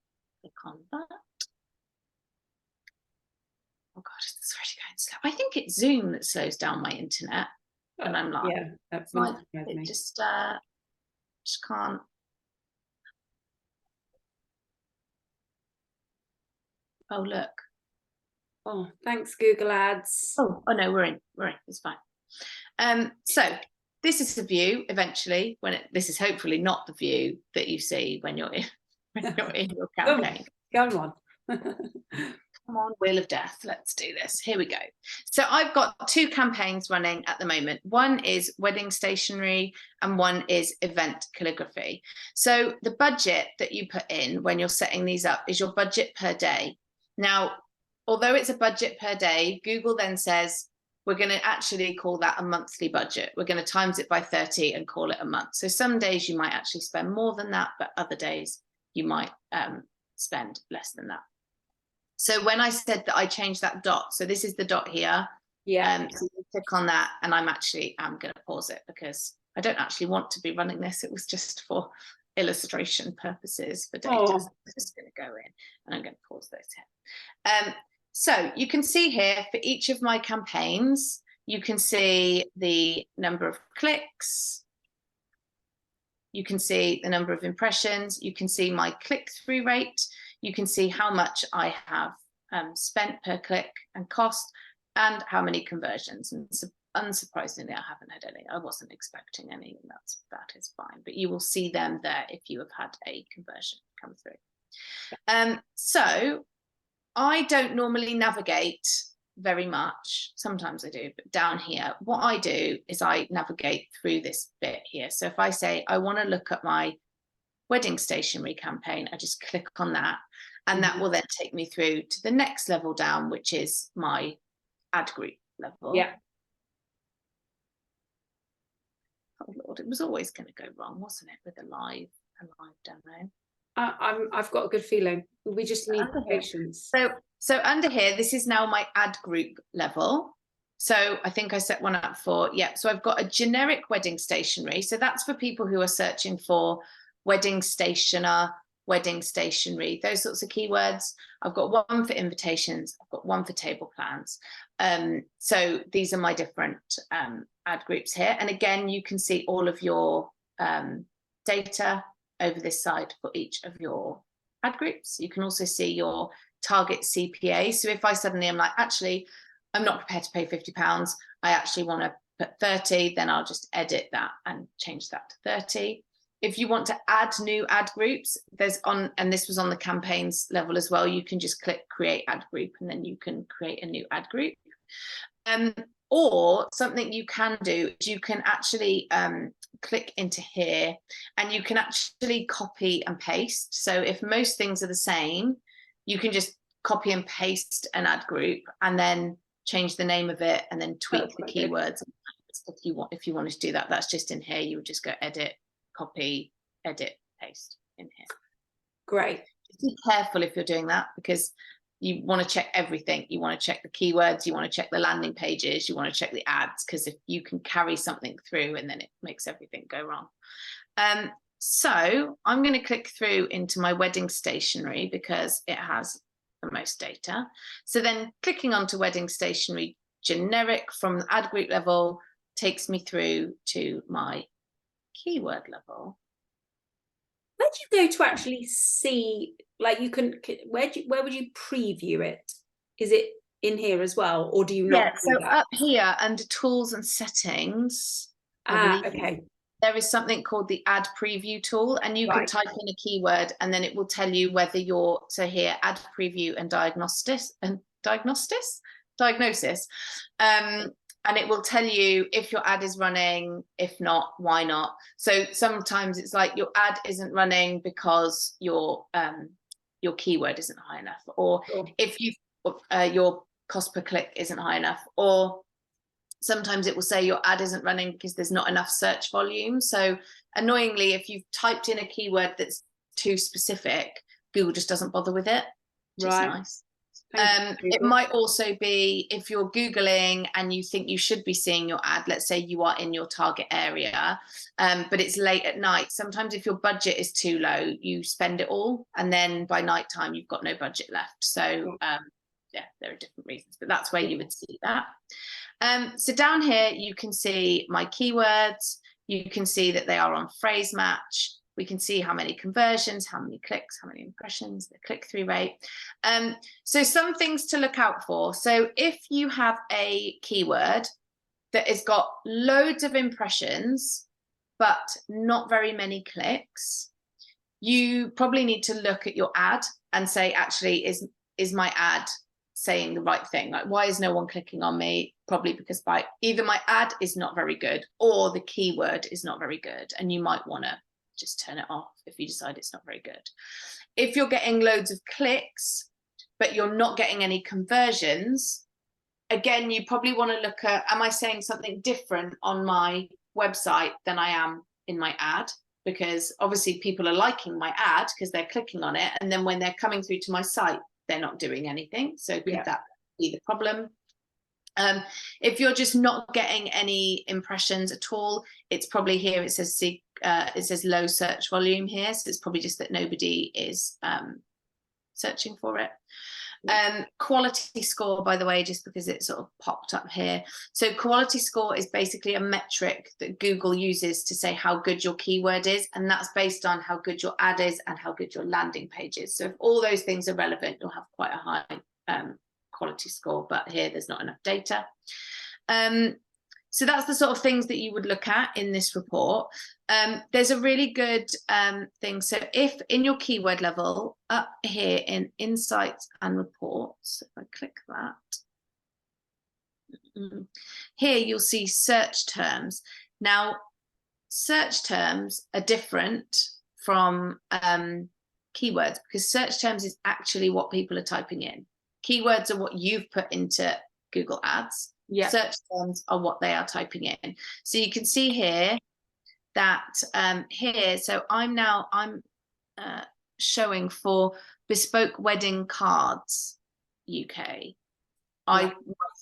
click on that. Oh God, it's already going slow. I think it's Zoom that slows down my internet when I'm live. Yeah, that's like, it just can't. Oh, look. Oh, thanks, Google Ads. Oh no, we're in, it's fine. So this is the view eventually, this is hopefully not the view that you see when you're in, your campaign. Go on. Come on, Wheel of Death, let's do this. Here we go. So I've got two campaigns running at the moment. One is wedding stationery and one is event calligraphy. So the budget that you put in when you're setting these up is your budget per day. Now, although it's a budget per day, Google then says, we're going to actually call that a monthly budget. We're going to times it by 30 and call it a month. So some days you might actually spend more than that, but other days you might spend less than that. So when I said that I changed that dot, so this is the dot here. Yeah. So you click on that, and I'm going to pause it because I don't actually want to be running this. It was just for illustration purposes for data. So I'm just going to go in and I'm going to pause those here. So you can see here for each of my campaigns, you can see the number of clicks. You can see the number of impressions. You can see my click-through rate. You can see how much I have spent per click and cost, and how many conversions. And unsurprisingly, I haven't had any. I wasn't expecting any, and that is fine. But you will see them there if you have had a conversion come through. So I don't normally navigate very much. Sometimes I do, but down here, what I do is I navigate through this bit here. So if I say I want to look at my wedding stationery campaign, I just click on that, and that will then take me through to the next level down, which is my ad group level. Yeah. Oh Lord, it was always going to go wrong, wasn't it, with a live demo? I've got a good feeling. We just need patience. So under here, this is now my ad group level. So I think I set one up for, yeah. So I've got a generic wedding stationery. So that's for people who are searching for wedding stationer, wedding stationery, those sorts of keywords. I've got one for invitations. I've got one for table plans. So these are my different ad groups here. And again, you can see all of your data over this side for each of your ad groups. You can also see your target CPA. So if I suddenly am like, actually, I'm not prepared to pay £50, I actually want to put 30, then I'll just edit that and change that to 30. If you want to add new ad groups, and this was on the campaigns level as well, you can just click create ad group, and then you can create a new ad group. Or something you can do is you can actually click into here, and you can actually copy and paste. So if most things are the same, you can just copy and paste an ad group and then change the name of it and then tweak the keywords. If you wanted to do that, that's just in here. You would just go edit, copy, edit, paste in here. Great. Just be careful if you're doing that, because you want to check everything. You want to check the keywords, you want to check the landing pages, you want to check the ads, because if you can carry something through and then it makes everything go wrong. So I'm going to click through into my wedding stationery because it has the most data. So then clicking onto wedding stationery generic from the ad group level takes me through to my keyword level. Where do you go to actually see, like you can, where would you preview it? Is it in here as well, or do you not? Yeah, so up here under tools and settings, okay, there is something called the ad preview tool, and you can type in a keyword and then it will tell you whether you're, so here, ad preview and diagnosis. And it will tell you if your ad is running, if not, why not. So sometimes it's like your ad isn't running because your keyword isn't high enough, or if your cost per click isn't high enough, or sometimes it will say your ad isn't running because there's not enough search volume. So annoyingly, if you've typed in a keyword that's too specific, Google just doesn't bother with it, which is nice. It might also be if you're Googling and you think you should be seeing your ad, let's say you are in your target area, but it's late at night. Sometimes if your budget is too low, you spend it all, and then by nighttime you've got no budget left. So yeah, there are different reasons, but that's where you would see that. So down here, you can see my keywords. You can see that they are on phrase match. We can see how many conversions, how many clicks, how many impressions, the click-through rate. So some things to look out for. So if you have a keyword that has got loads of impressions, but not very many clicks, you probably need to look at your ad and say, actually, is my ad saying the right thing? Like, why is no one clicking on me? Probably because either my ad is not very good or the keyword is not very good, and you might want to just turn it off if you decide it's not very good. If you're getting loads of clicks, but you're not getting any conversions, again, you probably want to look at, am I saying something different on my website than I am in my ad? Because obviously people are liking my ad because they're clicking on it, and then when they're coming through to my site, they're not doing anything. So could that be the problem? If you're just not getting any impressions at all, it's probably here, it says low search volume here, so it's probably just that nobody is searching for it. Quality score, by the way, just because it sort of popped up here. So quality score is basically a metric that Google uses to say how good your keyword is, and that's based on how good your ad is and how good your landing page is. So if all those things are relevant, you'll have quite a high quality score, but here there's not enough data. So that's the sort of things that you would look at in this report. There's a really good thing. So if in your keyword level up here in insights and reports, if I click that, here you'll see search terms. Now, search terms are different from keywords, because search terms is actually what people are typing in. Keywords are what you've put into Google Ads. Search terms are what they are typing in. So you can see here that here, so I'm showing for bespoke wedding cards UK. I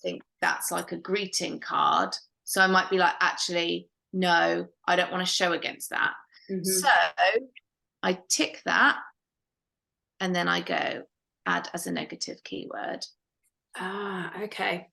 think that's like a greeting card. So I might be like, actually, no, I don't want to show against that. So I tick that, and then I go add as a negative keyword. Okay.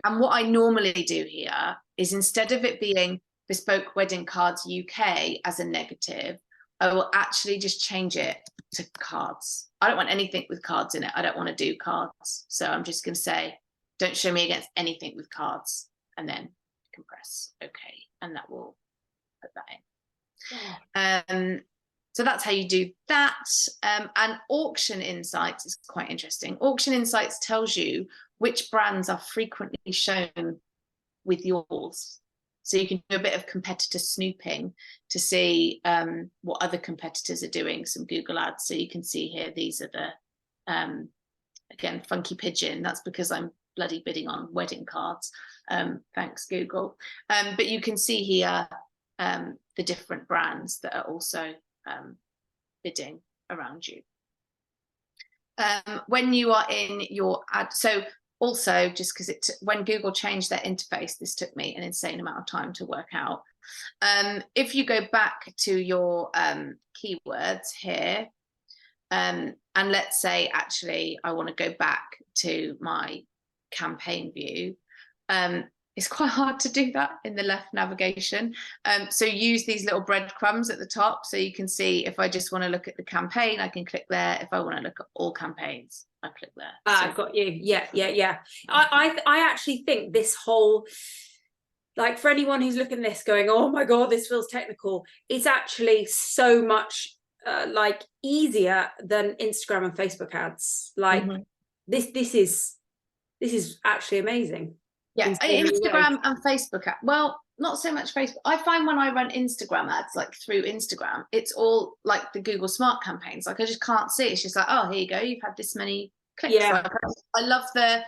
And what I normally do here is, instead of it being bespoke wedding cards UK as a negative, I will actually just change it to cards. I don't want anything with cards in it. I don't want to do cards. So I'm just going to say, don't show me against anything with cards, and then compress. Okay. And that will put that in. So that's how you do that. And auction insights is quite interesting. Auction insights tells you which brands are frequently shown with yours. So you can do a bit of competitor snooping to see what other competitors are doing, some Google ads. So you can see here, these are the, again, Funky Pigeon. That's because I'm bloody bidding on wedding cards. Thanks, Google. But you can see here the different brands that are also bidding around you. When you are in your ad, so also, just because when Google changed their interface, this took me an insane amount of time to work out. If you go back to your keywords here, and let's say, actually, I want to go back to my campaign view, it's quite hard to do that in the left navigation. So use these little breadcrumbs at the top, so you can see if I just want to look at the campaign, I can click there. If I want to look at all campaigns, I click there. I've got you. Yeah. I actually think this whole, like, for anyone who's looking at this going, oh my God, this feels technical, it's actually so much like easier than Instagram and Facebook ads. Like this is actually amazing. Yeah, Instagram and Facebook ads. Well, not so much Facebook. I find when I run Instagram ads, like through Instagram, it's all like the Google Smart campaigns. Like I just can't see. It's just like, oh, here you go. You've had this many clicks. Yeah. Like, I love the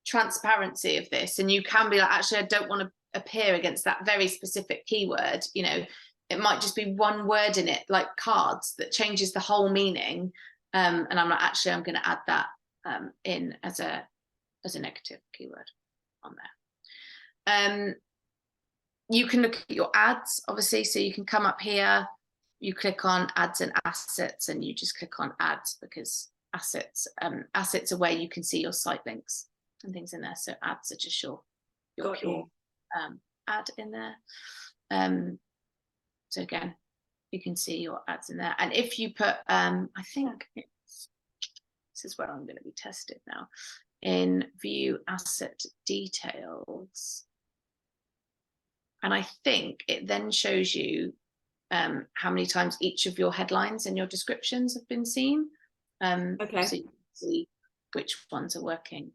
transparency of this. And you can be like, actually, I don't want to appear against that very specific keyword. You know, it might just be one word in it, like cards, that changes the whole meaning. And I'm like, actually, I'm going to add that in as a negative keyword on there. You can look at your ads, obviously, so you can come up here, you click on ads and assets, and you just click on ads, because assets are where you can see your site links and things in there. So ads are just your pure ad in there. So again, you can see your ads in there. And if you put, I think this is where I'm going to be tested now, in view asset details. And I think it then shows you how many times each of your headlines and your descriptions have been seen. Okay. So you can see which ones are working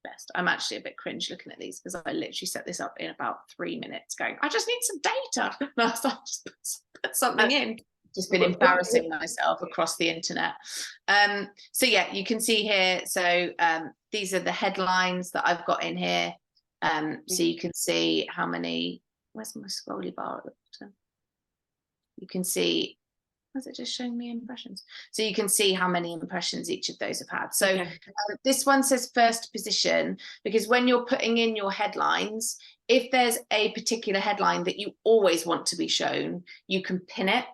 best. I'm actually a bit cringe looking at these, because I literally set this up in about 3 minutes going, I just need some data. No, so I just put something in. just been embarrassing myself across the internet. So yeah, you can see here. So these are the headlines that I've got in here. So you can see how many. Where's my scrolly bar at the bottom? You can see. Is it just showing me impressions? So you can see how many impressions each of those have had. So this one says first position, because when you're putting in your headlines, if there's a particular headline that you always want to be shown, you can pin it.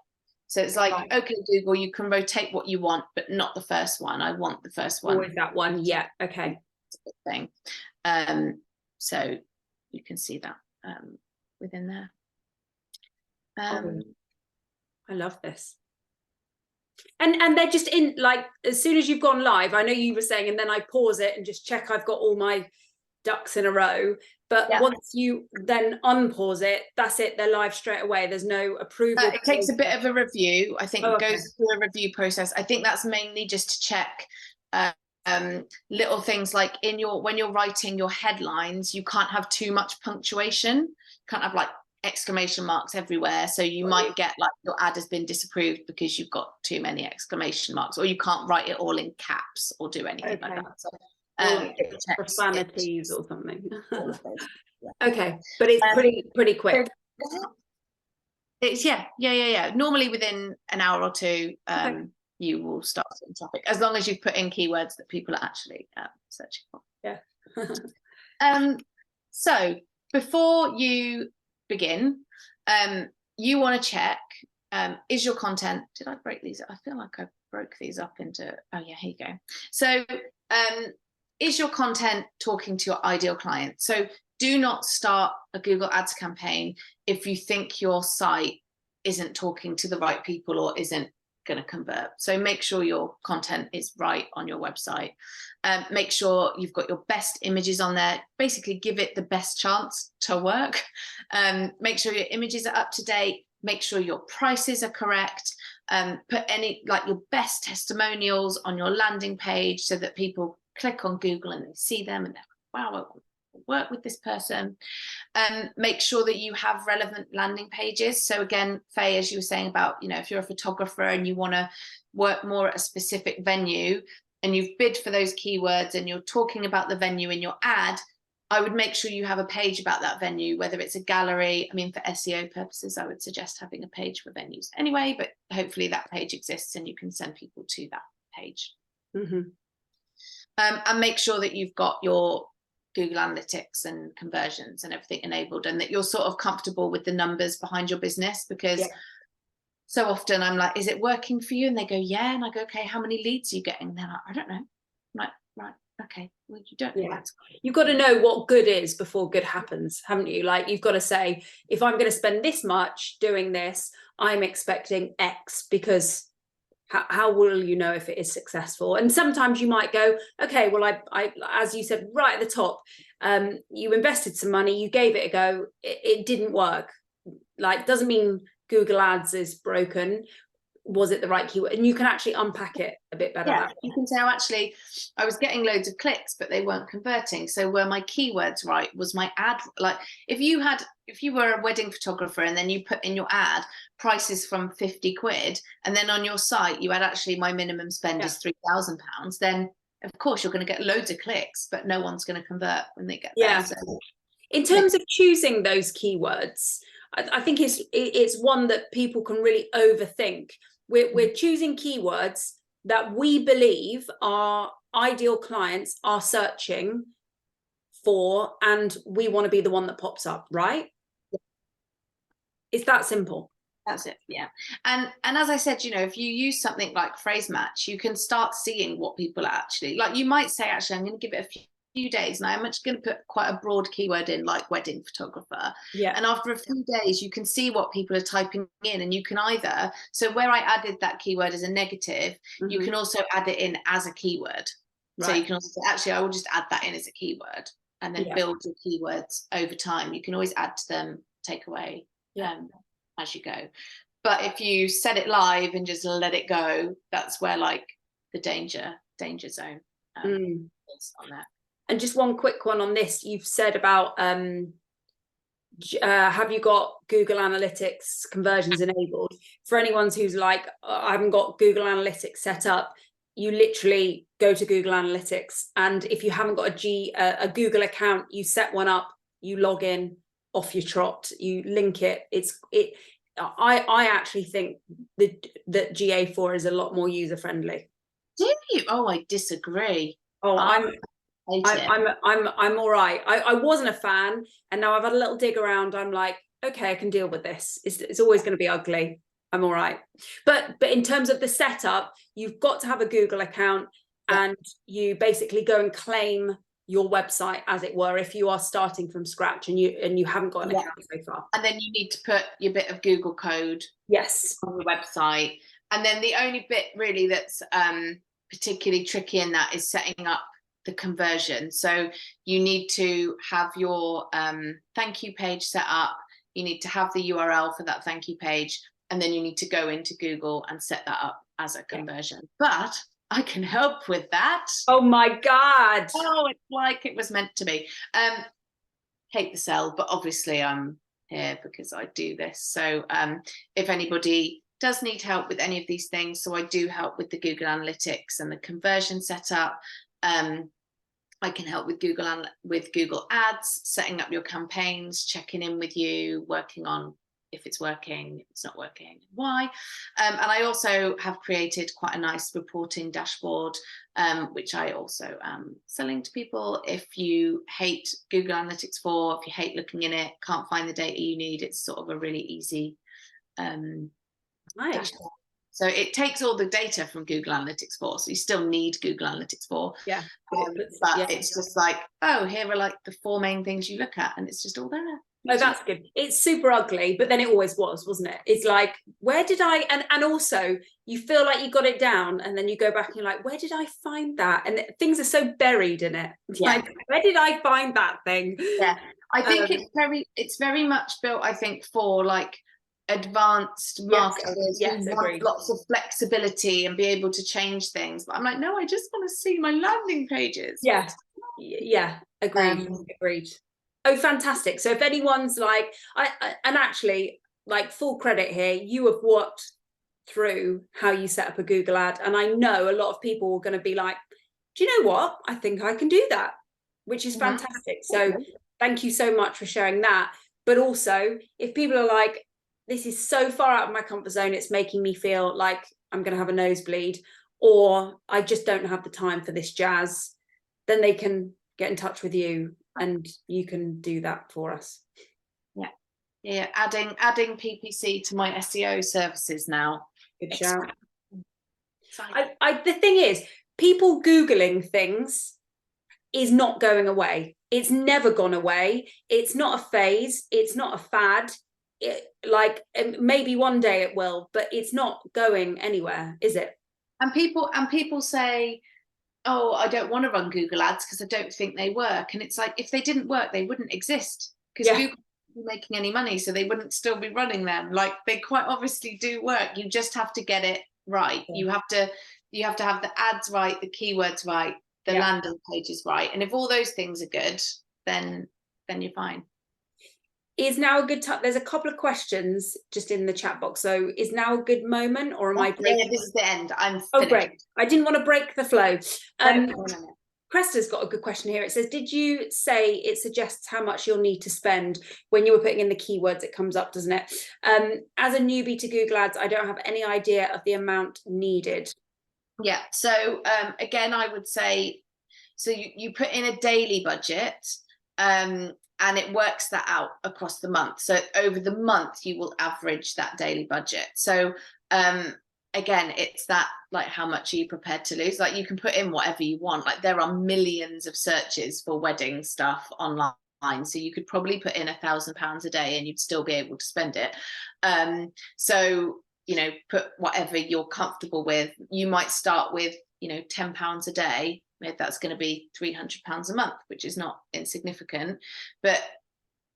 So it's like, okay, Google, you can rotate what you want, but not the first one. I want the first one. Always that one. Yeah. Okay. Thing. So you can see that within there. I love this. And they're just in, like, as soon as you've gone live, I know you were saying, and then I pause it and just check I've got all my ducks in a row. But once you then unpause it, that's it. They're live straight away. There's no approval. It takes a bit of a review. I think it goes through a review process. I think that's mainly just to check little things like when you're writing your headlines, you can't have too much punctuation. You can't have like exclamation marks everywhere, so you might get like your ad has been disapproved because you've got too many exclamation marks, or you can't write it all in caps or do anything like that. So profanities or something. Okay, but it's pretty quick. It's yeah. Normally within an hour or two, you will start seeing traffic, as long as you've put in keywords that people are actually searching for. Yeah. So before you begin, you want to check, is your content, did I break these? I feel like I broke these up into, oh yeah, here you go. So is your content talking to your ideal client? So do not start a Google Ads campaign if you think your site isn't talking to the right people or isn't going to convert. So make sure your content is right on your website. Make sure you've got your best images on there. Basically give it the best chance to work. Make sure your images are up to date. Make sure your prices are correct. Put any, like, your best testimonials on your landing page so that people click on Google and they see them and they're like, wow, I want to work with this person. Make sure that you have relevant landing pages. So again, Faye, as you were saying about, if you're a photographer and you want to work more at a specific venue and you've bid for those keywords and you're talking about the venue in your ad, I would make sure you have a page about that venue, whether it's a gallery. I mean, for SEO purposes, I would suggest having a page for venues anyway, but hopefully that page exists and you can send people to that page. And make sure that you've got your Google Analytics and conversions and everything enabled, and that you're sort of comfortable with the numbers behind your business, because so often I'm like, is it working for you? And they go, yeah. And I go, okay, how many leads are you getting? And they're like, I don't know. I'm like, right, okay, well, you don't know. You've got to know what good is before good happens, haven't you? Like, you've got to say, if I'm going to spend this much doing this, I'm expecting X, because how will you know if it is successful? And sometimes you might go, okay, well, I as you said right at the top, you invested some money, you gave it a go, it didn't work. Like, doesn't mean Google Ads is broken. Was it the right keyword? And you can actually unpack it a bit better. Yeah, you can say, oh, actually, I was getting loads of clicks, but they weren't converting. So were my keywords right? Was my ad, like, if you were a wedding photographer and then you put in your ad prices from 50 quid, and then on your site you had, actually, my minimum spend is £3,000, then of course you're going to get loads of clicks, but no one's going to convert when they get there. So, in terms of choosing those keywords, I think it's one that people can really overthink. We're choosing keywords that we believe our ideal clients are searching for, and we want to be the one that pops up, right? It's that simple. That's it. Yeah. And as I said, if you use something like phrase match, you can start seeing what people are actually like. You might say, actually, I'm going to give it a few days, and I'm just going to put quite a broad keyword in, like wedding photographer. And after a few days you can see what people are typing in, and you can either, so where I added that keyword as a negative, you can also add it in as a keyword. So you can also say, actually, I will just add that in as a keyword, and then build your keywords over time. You can always add to them, take away as you go. But if you set it live and just let it go, that's where, like, the danger zone is on that. And just one quick one on this, you've said about have you got Google Analytics conversions enabled? For anyone who's like, I haven't got Google Analytics set up, you literally go to Google Analytics, and if you haven't got a Google account, you set one up, you log in, off your trot, you link it. I actually think that GA4 is a lot more user friendly. Do you? Oh, I disagree. Oh, I'm all right. I wasn't a fan, and now I've had a little dig around. I'm like, okay, I can deal with this. It's always going to be ugly. I'm all right. But in terms of the setup, you've got to have a Google account, and you basically go and claim your website, as it were, if you are starting from scratch and you haven't got an account so far. And then you need to put your bit of Google code on your website. And then the only bit really that's particularly tricky in that is setting up the conversion. So you need to have your thank you page set up. You need to have the URL for that thank you page, and then you need to go into Google and set that up as a conversion. But I can help with that. Oh my God. Oh, it's like it was meant to be. Hate the sell, but obviously I'm here because I do this. So if anybody does need help with any of these things, so I do help with the Google Analytics and the conversion setup. I can help with Google Ads, setting up your campaigns, checking in with you, working on if it's working, if it's not working, why. And I also have created quite a nice reporting dashboard, which I also am selling to people. If you hate Google Analytics 4, if you hate looking in it, can't find the data you need, it's sort of a really easy dashboard. So it takes all the data from Google Analytics 4. So you still need Google Analytics 4. Yeah. But it's just like, oh, here are like the 4 main things you look at, and it's just all there. No, that's good. It's super ugly, but then it always was, wasn't it? It's like, where did I, and also you feel like you got it down, and then you go back and you're like, where did I find that? And things are so buried in it. It's like, where did I find that thing? Yeah, I think it's very much built, I think, for like advanced marketers who want lots of flexibility and be able to change things. But I'm like, no, I just want to see my landing pages. Yeah, agreed. Oh, fantastic. So if anyone's like, and actually, like, full credit here, you have walked through how you set up a Google ad, and I know a lot of people are going to be like, do you know what, I think I can do that, which is fantastic. So thank you so much for sharing that. But also, if people are like, this is so far out of my comfort zone, it's making me feel like I'm going to have a nosebleed, or I just don't have the time for this jazz, then they can get in touch with you and you can do that for us. Yeah, adding PPC to my SEO services now. Good shout. The thing is, people Googling things is not going away. It's never gone away. It's not a phase. It's not a fad. Maybe one day it will, but it's not going anywhere, is it? And people say, oh, I don't want to run Google ads because I don't think they work. And it's like, if they didn't work, they wouldn't exist, because Google wouldn't be making any money, so they wouldn't still be running them. Like, they quite obviously do work. You just have to get it right. You have to have the ads right, the keywords right, the landing pages right. And if all those things are good, then you're fine. Is now a good time? There's a couple of questions just in the chat box. So is now a good moment, or am I breaking? Yeah, this is the end. I'm finished. Oh, great. I didn't want to break the flow. Cresta's got a good question here. It says, did you say it suggests how much you'll need to spend when you were putting in the keywords? It comes up, doesn't it? As a newbie to Google Ads, I don't have any idea of the amount needed. Yeah. So again, I would say, so you put in a daily budget, and it works that out across the month. So over the month, you will average that daily budget. So again, it's that, like, how much are you prepared to lose? Like, you can put in whatever you want. Like, there are millions of searches for wedding stuff online. So you could probably put in £1,000 a day and you'd still be able to spend it. So, you know, put whatever you're comfortable with. You might start with, you know, £10 a day. Maybe that's going to be £300 a month, which is not insignificant. But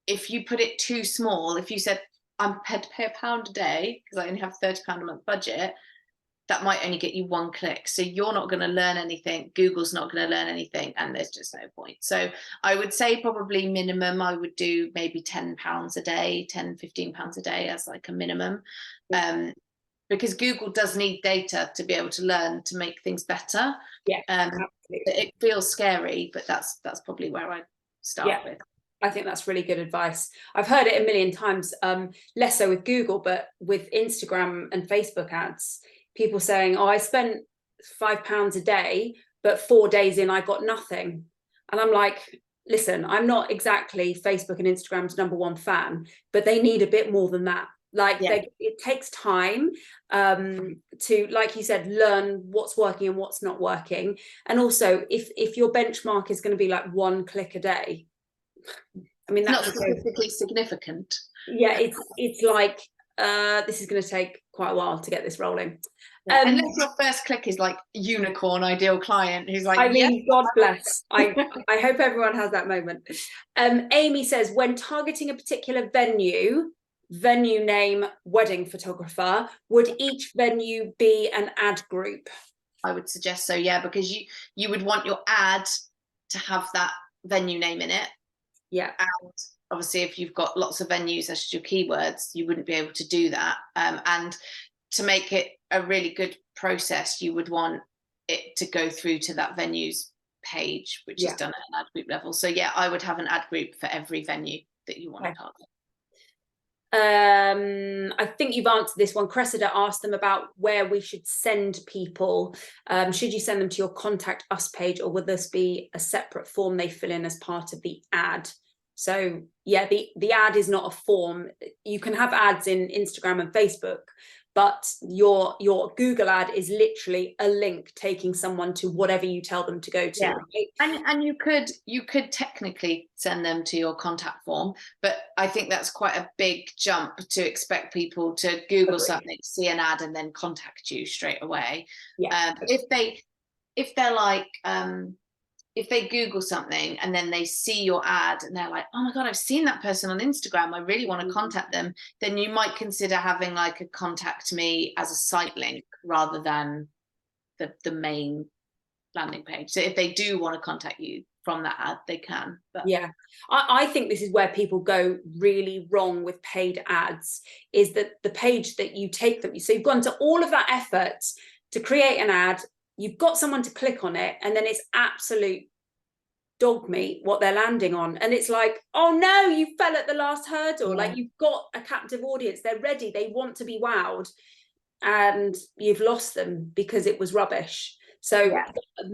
if you put it too small, if you said, I'm prepared to pay £1 a day because I only have £30 a month budget, that might only get you one click. So you're not going to learn anything. Google's not going to learn anything. And there's just no point. So I would say probably minimum, I would do maybe £10 a day, £15 a day as like a minimum. Because Google does need data to be able to learn to make things better. Yeah, it feels scary, but that's probably where I start with. I think that's really good advice. I've heard it a million times, less so with Google, but with Instagram and Facebook ads, people saying, oh, I spent £5 a day, but 4 days in, I got nothing. And I'm like, listen, I'm not exactly Facebook and Instagram's #1 fan, but they need a bit more than that. Like it takes time to, like you said, learn what's working and what's not working. And also if your benchmark is going to be like 1 click a day, I mean, that's not statistically significant. Yeah, it's like this is going to take quite a while to get this rolling. Unless your first click is like unicorn ideal client who's like, I mean, God bless. I hope everyone has that moment. Amy says, when targeting a particular venue name, wedding photographer, would each venue be an ad group? I would suggest so, yeah, because you would want your ad to have that venue name in it. Yeah. And obviously if you've got lots of venues as your keywords, you wouldn't be able to do that. And to make it a really good process, you would want it to go through to that venue's page, which is done at an ad group level. So yeah, I would have an ad group for every venue that you want to target. I think you've answered this one. Cressida asked them about where we should send people. Should you send them to your contact us page, or will this be a separate form they fill in as part of the ad? So yeah, the ad is not a form. You can have ads in Instagram and Facebook, but your Google ad is literally a link taking someone to whatever you tell them to go to. Yeah. Right? And you could technically send them to your contact form, but I think that's quite a big jump to expect people to Google something, see an ad, and then contact you straight away. Yeah. If they're like if they Google something and then they see your ad and they're like, oh my God, I've seen that person on Instagram, I really want to contact them, then you might consider having like a contact me as a site link rather than the main landing page. So if they do want to contact you from that ad, they can. But yeah, I think this is where people go really wrong with paid ads, is that the page that you take them, so you've gone to all of that effort to create an ad, you've got someone to click on it, and then it's absolute dog meat what they're landing on, and it's like, oh no, you fell at the last hurdle. Like, you've got a captive audience, they're ready, they want to be wowed, and you've lost them because it was rubbish. So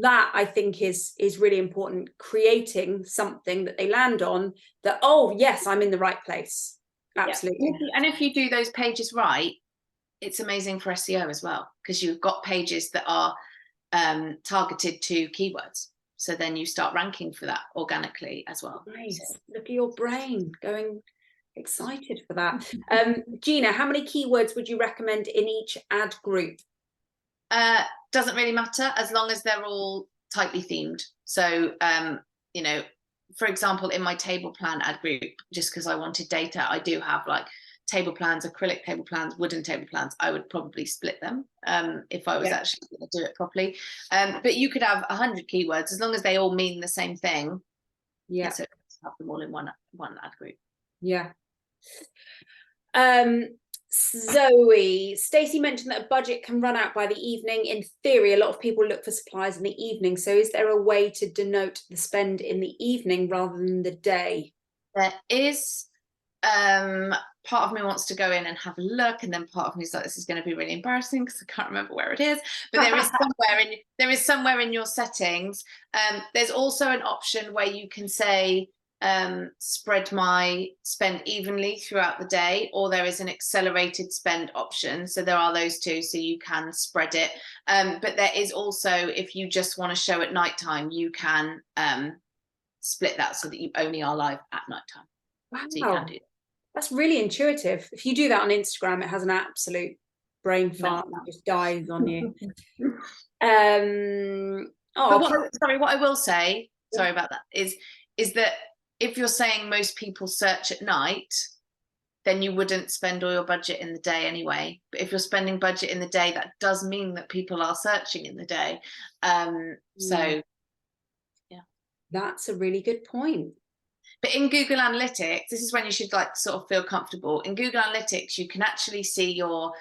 that, I think, is really important, creating something that they land on that, oh yes, I'm in the right place. Absolutely. And if you do those pages right, it's amazing for SEO as well, because you've got pages that are targeted to keywords, so then you start ranking for that organically as well. Nice. So. Look at your brain going, excited for that. Gina, how many keywords would you recommend in each ad group? Doesn't really matter, as long as they're all tightly themed. So you know, for example, in my table plan ad group, just because I wanted data, I do have like table plans, acrylic table plans, wooden table plans. I would probably split them if I was actually going to do it properly. But you could have 100 keywords, as long as they all mean the same thing. Yeah, so have them all in one ad group. Yeah. Zoe, Stacey mentioned that a budget can run out by the evening. In theory, a lot of people look for supplies in the evening. So is there a way to denote the spend in the evening rather than the day? There is. Part of me wants to go in and have a look, and then part of me is like, this is going to be really embarrassing because I can't remember where it is. But there is somewhere in your settings. There's also an option where you can say spread my spend evenly throughout the day, or there is an accelerated spend option. So there are those two, so you can spread it. But there is also, if you just want to show at nighttime, you can split that so that you only are live at nighttime. Wow. So you can do that. That's really intuitive. If you do that on Instagram, it has an absolute brain fart that just dies on you. What I will say, sorry about that, is that if you're saying most people search at night, then you wouldn't spend all your budget in the day anyway. But if you're spending budget in the day, that does mean that people are searching in the day. So yeah, that's a really good point. but in Google Analytics, this is when you should like sort of feel comfortable. In Google Analytics, you can actually see your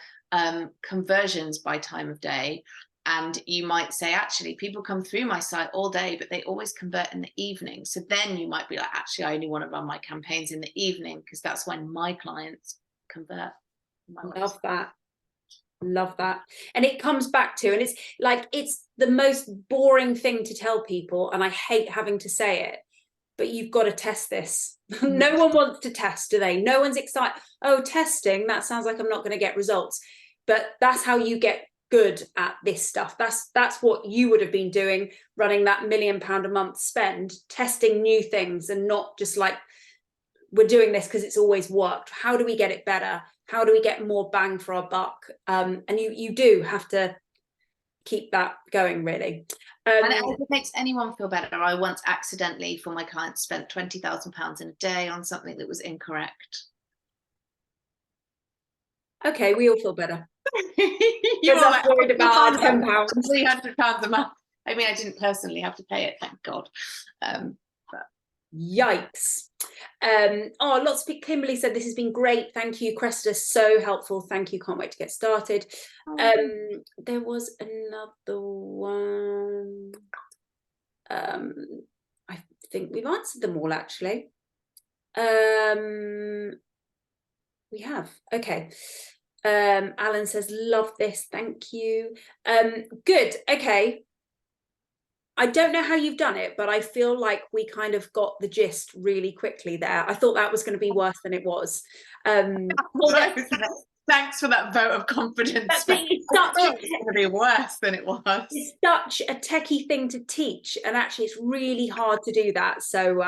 conversions by time of day. And you might say, actually, people come through my site all day, but they always convert in the evening. So then you might be like, actually, I only want to run my campaigns in the evening because that's when my clients convert. Love that. Love that. And it comes back to, and it's like, it's the most boring thing to tell people, and I hate having to say it, but you've got to test this. No one wants to test, do they? No one's excited. Oh, testing, that sounds like I'm not going to get results. But that's how you get good at this stuff. That's what you would have been doing, running that £1 million a month spend, testing new things, and not just like, we're doing this because it's always worked. How do we get it better? How do we get more bang for our buck? And you do have to keep that going, really. And if it makes anyone feel better, I once accidentally, for my clients, spent £20,000 in a day on something that was incorrect. Okay, we all feel better. You were like, worried about £10. £300 a month. I mean, I didn't personally have to pay it, thank God. But yikes. Oh, lots of people. Kimberly said this has been great. Thank you, Cresta, so helpful. Thank you. Can't wait to get started. There was another one. I think we've answered them all, actually. We have. Okay. Alan says, love this. Thank you. Good. Okay. I don't know how you've done it, but I feel like we kind of got the gist really quickly there. I thought that was going to be worse than it was. Thanks for that vote of confidence. It's going to be worse than it was. It's such a techie thing to teach, and actually it's really hard to do that. So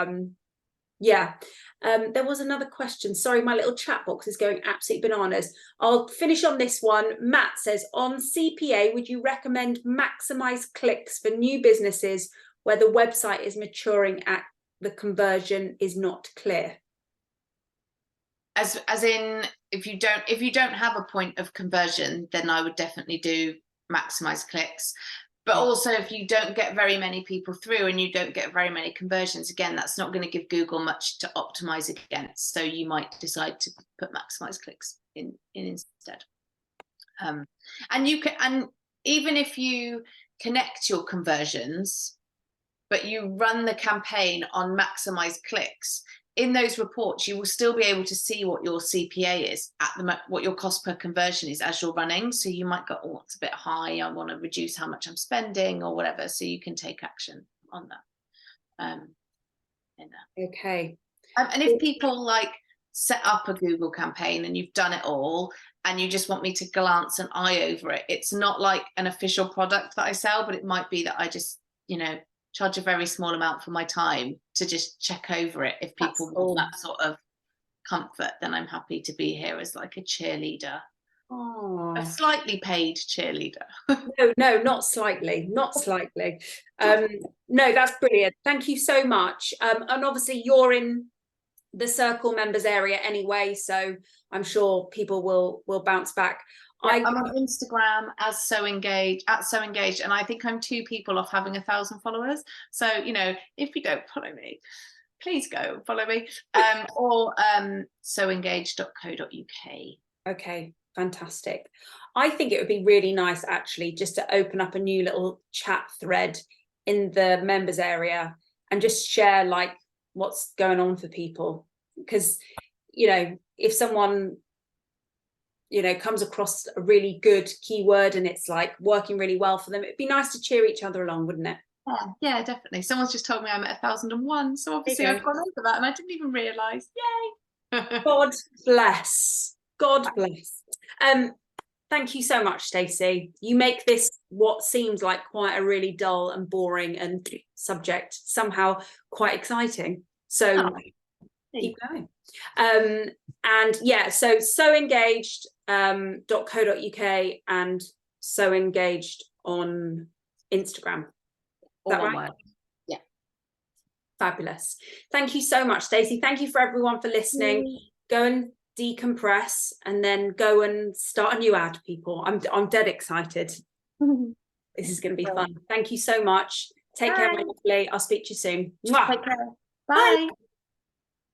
yeah. There was another question. Sorry, my little chat box is going absolutely bananas. I'll finish on this one. Matt says, on CPA, would you recommend maximize clicks for new businesses where the website is maturing at the conversion is not clear? As in, if you don't have a point of conversion, then I would definitely do maximize clicks. But also, if you don't get very many people through and you don't get very many conversions, again, that's not going to give Google much to optimize against. So you might decide to put maximize clicks in instead. And you can, and even if you connect your conversions, but you run the campaign on maximize clicks, in those reports, you will still be able to see what your CPA is at what your cost per conversion is as you're running. So you might go, oh, it's a bit high. I want to reduce how much I'm spending or whatever. So you can take action on that. Okay. And if people like set up a Google campaign and you've done it all and you just want me to glance an eye over it, it's not like an official product that I sell, but it might be that I just, charge a very small amount for my time to just check over it. If people want that sort of comfort, then I'm happy to be here as like a cheerleader. Oh. A slightly paid cheerleader. No, not slightly. No, that's brilliant. Thank you so much. And obviously you're in the Circle members area anyway, so I'm sure people will bounce back. Yeah, I'm on Instagram as So Engaged, and I think I'm 2 people off having 1,000 followers. So, if you don't follow me, please go and follow me. Or soengaged.co.uk. Okay, fantastic. I think it would be really nice actually just to open up a new little chat thread in the members area and just share like what's going on for people. Because, if someone comes across a really good keyword and it's like working really well for them, it'd be nice to cheer each other along, wouldn't it? Yeah, definitely. Someone's just told me I'm at 1,001, so obviously I've gone over that and I didn't even realise. Yay! God bless. God bless. Thank you so much, Stacey. You make this what seems like quite a really dull and boring and subject somehow quite exciting. So keep going. And yeah, so soengaged.co.uk and So Engaged on Instagram. Is that right? Yeah. Fabulous. Thank you so much, Stacey. Thank you for everyone for listening. Go and decompress, and then go and start a new ad, people. I'm dead excited. This is going to be fun. Thank you so much. Take care, my lovely. I'll speak to you soon. Mwah. Take care. Bye. Bye.